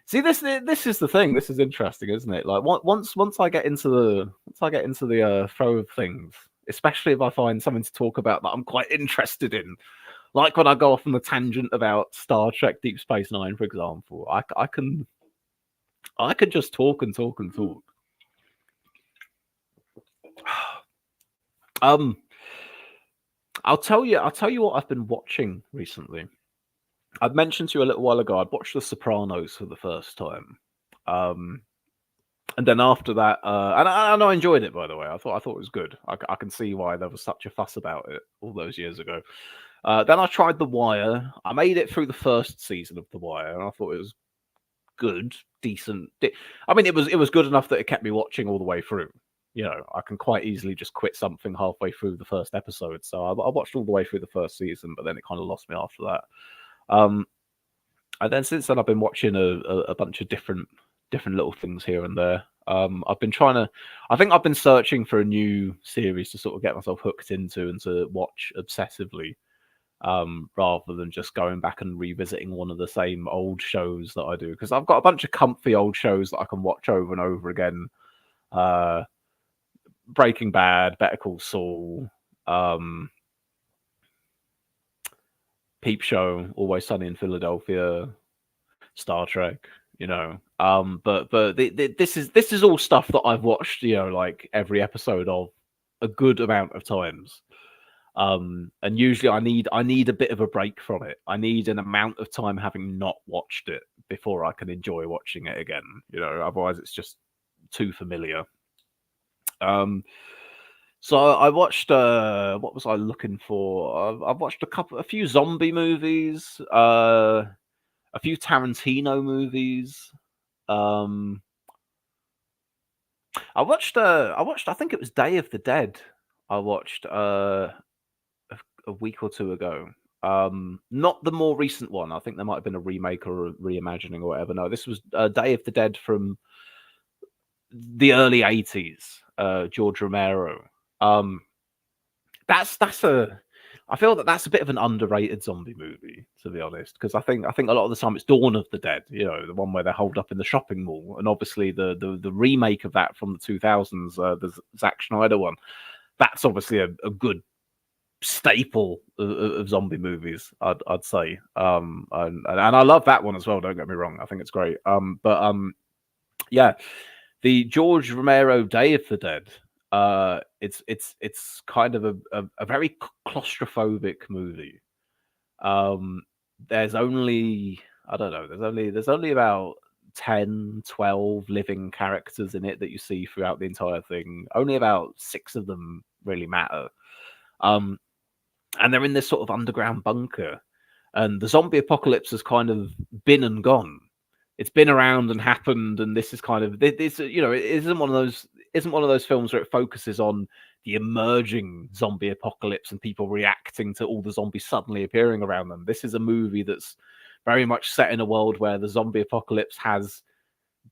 See, this is the thing. This is interesting, isn't it? Like once I get into the throw of things, especially if I find something to talk about that I'm quite interested in, like when I go off on the tangent about Star Trek Deep Space Nine, for example, I can just talk and talk and talk. I'll tell you what I've been watching recently. I've mentioned to you a little while ago, I'd watched The Sopranos for the first time. And then after that, and I enjoyed it, by the way. I thought it was good. I can see why there was such a fuss about it all those years ago. Then I tried The Wire. I made it through the first season of The Wire, and I thought it was good, decent. I mean, it was good enough that it kept me watching all the way through. You know, I can quite easily just quit something halfway through the first episode. So I watched all the way through the first season, but then it kind of lost me after that. And then since then, I've been watching a bunch of different little things here and there. I've been I think I've been searching for a new series to sort of get myself hooked into and to watch obsessively, rather than just going back and revisiting one of the same old shows that I do. Because I've got a bunch of comfy old shows that I can watch over and over again. Breaking Bad, Better Call Saul, Peep Show, Always Sunny in Philadelphia, Star Trek, you know. But this is all stuff that I've watched, you know, like every episode of a good amount of times. And usually I need a bit of a break from it. I need an amount of time having not watched it before I can enjoy watching it again. You know, otherwise it's just too familiar. So I watched what was I looking for? I've watched a few zombie movies, a few Tarantino movies. Um I watched I think it was Day of the Dead. I watched a week or two ago. Not the more recent one. I think there might have been a remake or a reimagining or whatever. No, this was Day of the Dead from the early '80s. George Romero. Um, that's a. I feel that that's a bit of an underrated zombie movie, to be honest, because I think a lot of the time it's Dawn of the Dead, you know, the one where they're holed up in the shopping mall, and obviously the remake of that from the 2000s, the Zack Snyder one. That's obviously a good staple of zombie movies, I'd say. And I love that one as well. Don't get me wrong, I think it's great. Yeah, the George Romero Day of the Dead. It's kind of a very claustrophobic movie. Um, there's only I don't know. There's only about 10, 12 living characters in it that you see throughout the entire thing. Only about 6 of them really matter. Um, and they're in this sort of underground bunker, and the zombie apocalypse has kind of been and gone. It's been around and happened, and this is kind of this. You know, it isn't one of those films where it focuses on the emerging zombie apocalypse and people reacting to all the zombies suddenly appearing around them. This is a movie that's very much set in a world where the zombie apocalypse has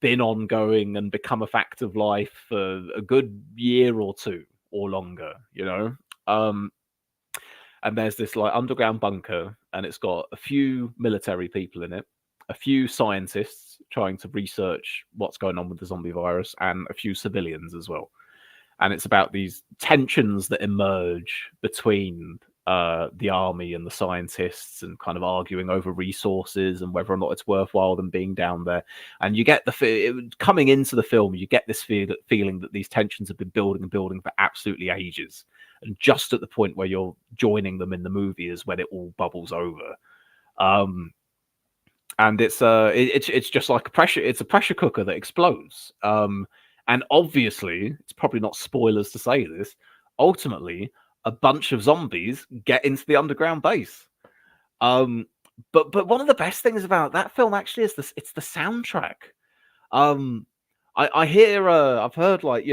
been ongoing and become a fact of life for a good year or two or longer. You know, and there's this like underground bunker, and it's got a few military people in it, a few scientists trying to research what's going on with the zombie virus, and a few civilians as well. And it's about these tensions that emerge between the army and the scientists, and kind of arguing over resources and whether or not it's worthwhile them being down there. And you get coming into the film, you get this feeling that these tensions have been building and building for absolutely ages, and just at the point where you're joining them in the movie is when it all bubbles over. And it's just like it's a pressure cooker that explodes. And obviously, it's probably not spoilers to say this. Ultimately, a bunch of zombies get into the underground base. But one of the best things about that film actually is it's the soundtrack. Um, I hear I've heard like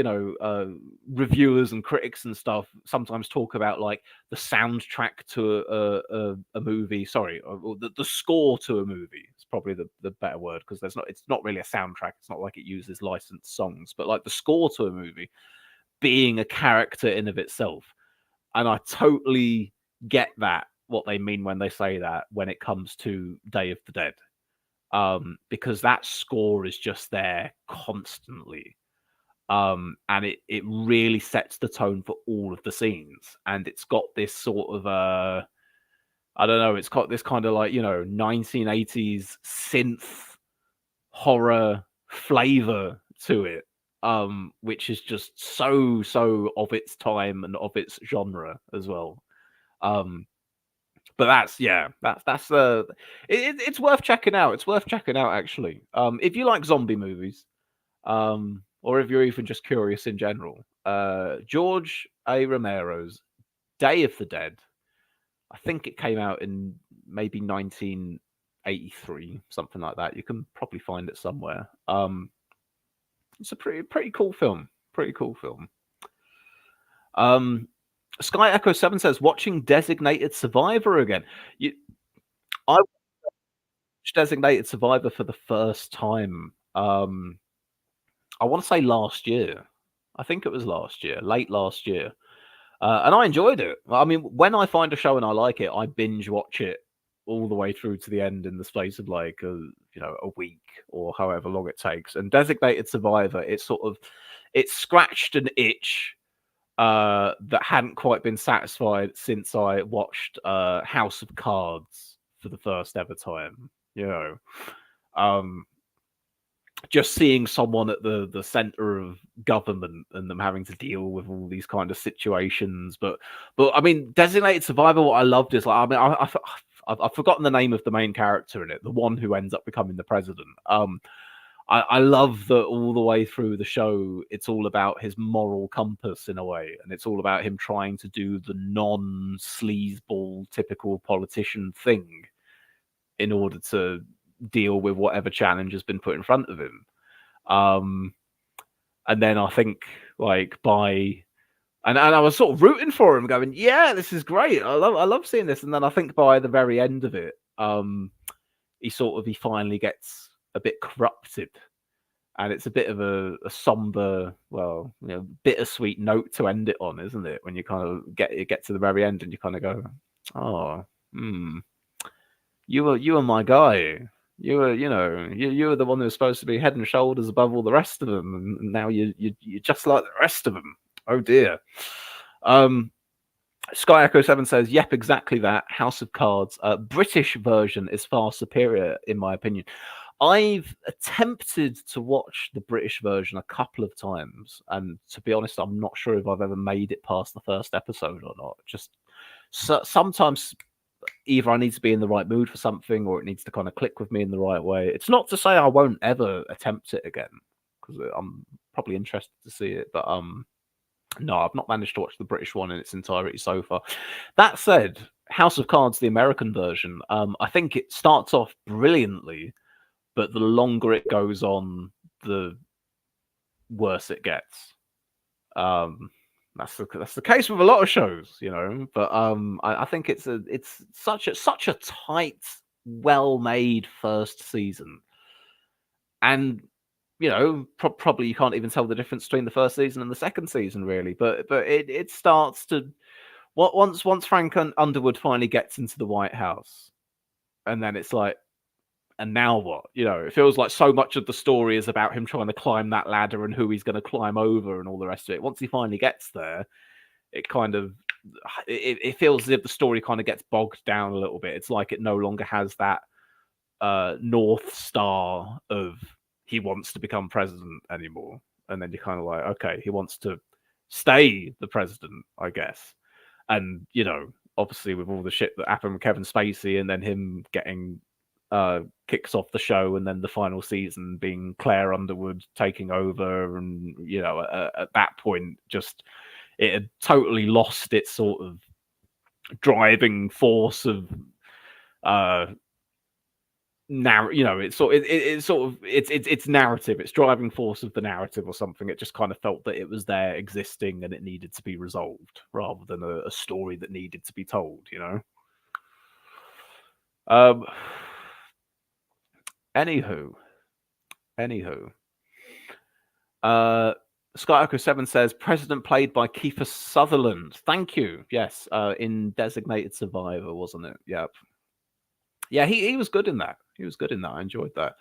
reviewers and critics and stuff sometimes talk about like the soundtrack to a movie. Sorry, or the score to a movie. It's probably the better word, because it's not really a soundtrack. It's not like it uses licensed songs, but like the score to a movie being a character in of itself. And I totally get what they mean when they say that when it comes to Day of the Dead. Because that score is just there constantly. And it really sets the tone for all of the scenes. And it's got this sort of I don't know, it's got this kind of like, 1980s synth horror flavor to it. Which is just so of its time and of its genre as well. But it's worth checking out. It's worth checking out actually. If you like zombie movies, or if you're even just curious in general, George A. Romero's Day of the Dead. I think it came out in maybe 1983, something like that. You can probably find it somewhere. It's a pretty cool film. Pretty cool film. Sky Echo 7 says, watching Designated Survivor again. I watched Designated Survivor for the first time. I want to say last year. I think it was last year, late last year. And I enjoyed it. I mean, when I find a show and I like it, I binge watch it all the way through to the end in the space of like a week or however long it takes. And Designated Survivor, it scratched an itch that hadn't quite been satisfied since I watched House of Cards for the first ever time. Um, just seeing someone at the center of government and them having to deal with all these kind of situations. But I mean, Designated Survivor. What I loved is, like, I mean, I've forgotten the name of the main character in it, the one who ends up becoming the president. I love that all the way through the show, it's all about his moral compass in a way, and it's all about him trying to do the non-sleazeball typical politician thing in order to deal with whatever challenge has been put in front of him. And then I think, like, and I was sort of rooting for him, going, yeah, this is great. I love seeing this. And then I think by the very end of it, he finally gets a bit corrupted. And it's a bit of a somber, well, bittersweet note to end it on, isn't it? When you kind of get to the very end and you kind of go, oh, you were my guy. You were, you were the one who was supposed to be head and shoulders above all the rest of them, and now you're just like the rest of them. Oh dear. Sky Echo 7 says, yep, exactly that. House of Cards. British version is far superior, in my opinion. I've attempted to watch the British version a couple of times, and to be honest, I'm not sure if I've ever made it past the first episode or not. Just sometimes either I need to be in the right mood for something, or it needs to kind of click with me in the right way. It's not to say I won't ever attempt it again, because I'm probably interested to see it, but no, I've not managed to watch the British one in its entirety so far. That said, House of Cards, the American version, I think it starts off brilliantly, but the longer it goes on, the worse it gets. That's the case with a lot of shows, But I think it's such a tight, well-made first season, and probably you can't even tell the difference between the first season and the second season, really. But it starts to once Frank Underwood finally gets into the White House, and then it's like, and now what? It feels like so much of the story is about him trying to climb that ladder and who he's going to climb over and all the rest of it. Once he finally gets there, it kind of it feels as if the story kind of gets bogged down a little bit. It's like it no longer has that North Star of he wants to become president anymore. And then you're kind of like, okay, he wants to stay the president, I guess. And, obviously with all the shit that happened with Kevin Spacey, and then him getting kicks off the show, and then the final season being Claire Underwood taking over, and at that point, just it had totally lost its sort of driving force of it's narrative, its driving force of the narrative or something. It just kind of felt that it was there existing and it needed to be resolved, rather than a story that needed to be told. Anywho, Sky Echo 7 says, President played by Kiefer Sutherland. Thank you. Yes, in Designated Survivor, wasn't it? Yep. Yeah, he was good in that. He was good in that. I enjoyed that.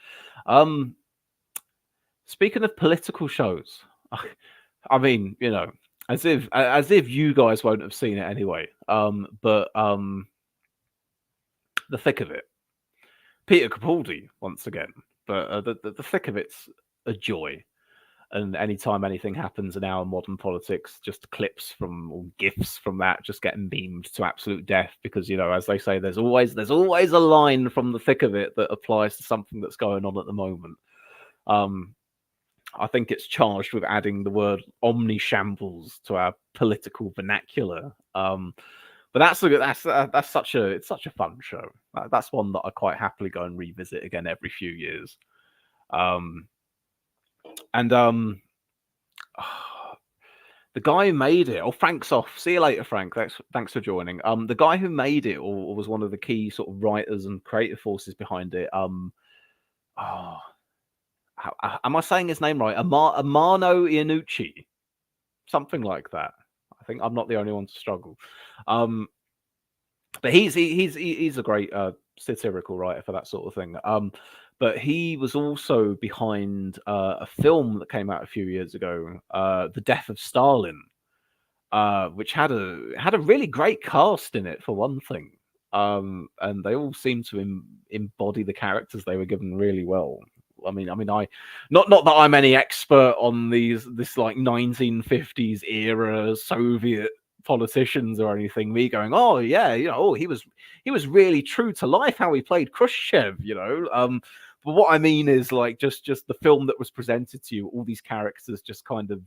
Speaking of political shows, I mean, as if you guys won't have seen it anyway. But The Thick of It. Peter Capaldi once again, but the thick of it's a joy. And anytime anything happens in our modern politics, just clips from or gifs from that just getting beamed to absolute death, because as they say, there's always a line from The Thick of It that applies to something that's going on at the moment. I think it's charged with adding the word omnishambles to our political vernacular. But that's such a fun show. That's one that I quite happily go and revisit again every few years. The guy who made it, Frank's off. See you later, Frank. Thanks for joining. The guy who made it, or was one of the key sort of writers and creative forces behind it. Am I saying his name right? Amano Iannucci, something like that. I think I'm not the only one to struggle. But he's a great satirical writer for that sort of thing. But he was also behind a film that came out a few years ago, The Death of Stalin, which had a really great cast in it, for one thing. And they all seemed to embody the characters they were given really well. I mean, I not that I'm any expert on this like 1950s era Soviet politicians or anything. Me going, oh yeah, oh he was really true to life how he played Khrushchev, But what I mean is like just the film that was presented to you, all these characters just kind of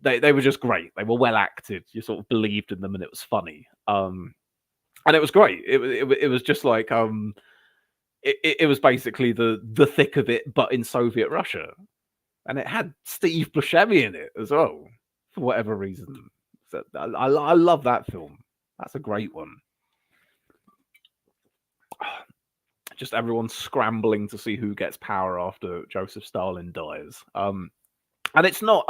they were just great. They were well acted. You sort of believed in them, and it was funny. And it was great. It was just like it was basically the thick of it, but in Soviet Russia, and it had Steve Buscemi in it as well for whatever reason. So I love that film. That's a great one. Just everyone scrambling to see who gets power after Joseph Stalin dies. And it's not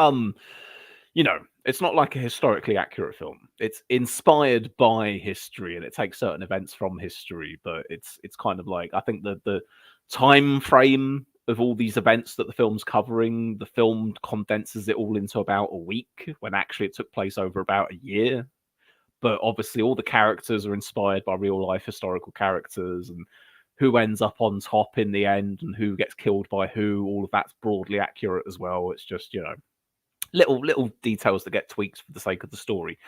it's not like a historically accurate film. It's inspired by history and it takes certain events from history, but it's kind of like, I think that the time frame of all these events that the film's covering, the film condenses it all into about a week when actually it took place over about a year. But obviously all the characters are inspired by real life historical characters, and who ends up on top in the end and who gets killed by who, all of that's broadly accurate as well. It's just, little details that get tweaks for the sake of the story.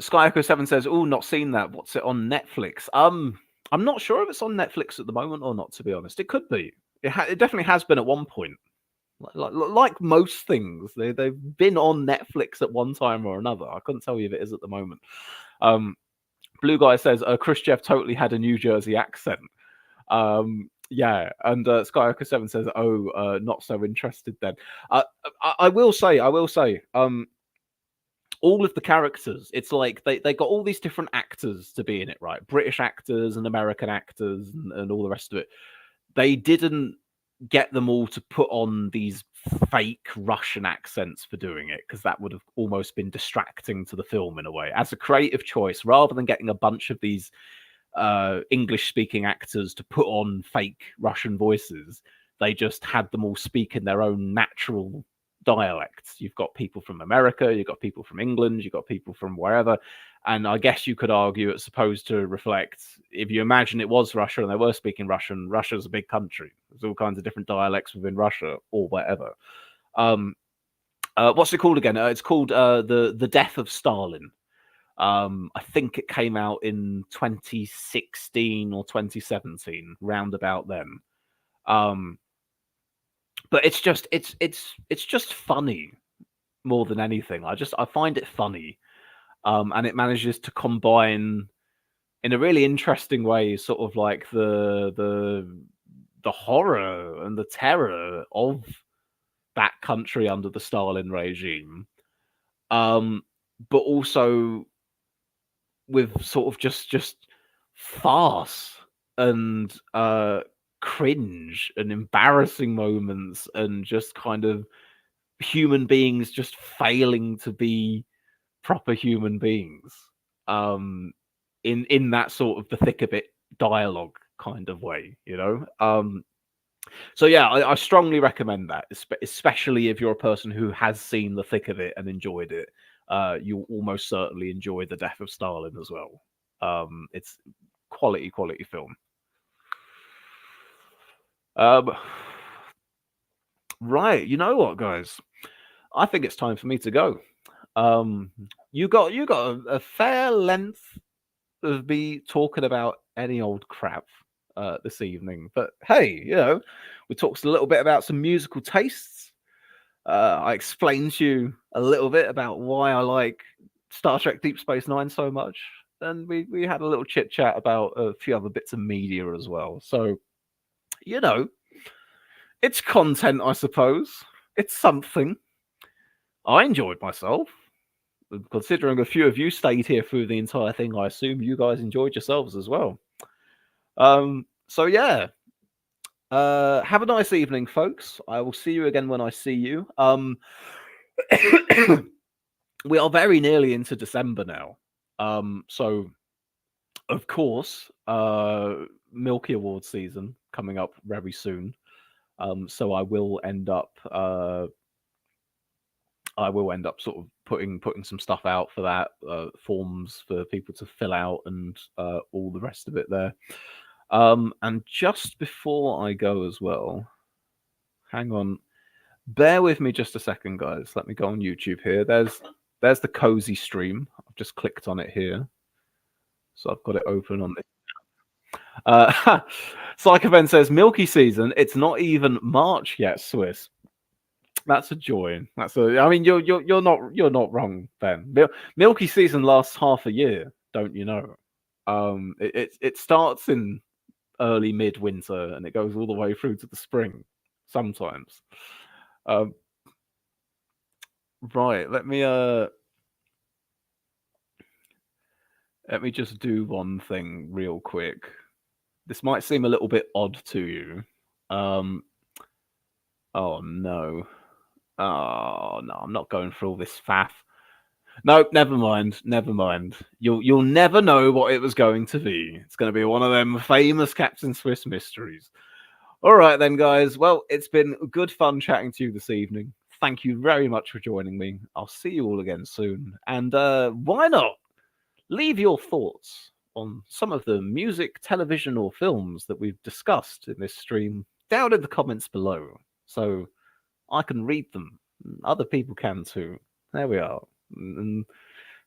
Sky Echo 7 says, "Oh, not seen that. What's it on Netflix?" I'm not sure if it's on Netflix at the moment or not. To be honest, it could be. It definitely has been at one point. Like most things, they've been on Netflix at one time or another. I couldn't tell you if it is at the moment. Blue Guy says, Khrushchev totally had a New Jersey accent. Yeah, and Skyoka 7 says, "Oh, not so interested then." I will say, all of the characters, it's like they got all these different actors to be in it, right? British actors and American actors and all the rest of it. They didn't get them all to put on these fake Russian accents for doing it, because that would have almost been distracting to the film in a way. As a creative choice, rather than getting a bunch of these English speaking actors to put on fake Russian voices, they just had them all speak in their own natural dialects. You've got people from America, you've got people from England, you've got people from wherever, and I guess you could argue it's supposed to reflect, if you imagine it was Russia and they were speaking Russian, Russia's a big country, there's all kinds of different dialects within Russia or whatever. What's it called again? It's called the Death of Stalin. I think it came out in 2016 or 2017, round about then. But it's just funny more than anything. I find it funny, and it manages to combine in a really interesting way, sort of like the horror and the terror of that country under the Stalin regime, but also with sort of just farce and cringe and embarrassing moments and just kind of human beings just failing to be proper human beings, in that sort of the thick of it dialogue kind of way, so yeah, I strongly recommend that, especially if you're a person who has seen the thick of it and enjoyed it. You'll almost certainly enjoy The Death of Stalin as well. It's quality film. Right, you know what, guys? I think it's time for me to go. You got a fair length of me talking about any old crap this evening, but hey, we talked a little bit about some musical tastes. I explained to you a little bit about why I like Star Trek Deep Space Nine so much, and we had a little chit chat about a few other bits of media as well. So, it's content, I suppose. It's something. I enjoyed myself. Considering a few of you stayed here through the entire thing, I assume you guys enjoyed yourselves as well. So yeah. Have a nice evening, folks. I will see you again when I see you. We are very nearly into December now. So of course, Milky Award season coming up very soon. So I will end up sort of putting some stuff out for that, forms for people to fill out, and all the rest of it there. And just before I go as well, hang on, bear with me just a second, guys. Let me go on YouTube here. There's the Cosy stream. I've just clicked on it here, so I've got it open on this. Psychoben says Milky Season. It's not even March yet, Swiss. That's a joy. I mean, you're not wrong, Ben. Milky Season lasts half a year, don't you know? It starts in early midwinter and it goes all the way through to the spring, sometimes. Right. Let me just do one thing real quick. This might seem a little bit odd to you. Oh no. Oh no, I'm not going through all this faff. Nope, never mind. Never mind. You'll never know what it was going to be. It's going to be one of them famous Captain Swiss mysteries. All right then, guys. Well, it's been good fun chatting to you this evening. Thank you very much for joining me. I'll see you all again soon. And why not leave your thoughts on some of the music, television, or films that we've discussed in this stream down in the comments below, so I can read them. Other people can too. There we are. And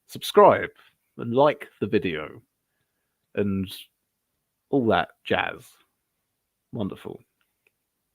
subscribe and like the video and all that jazz. Wonderful.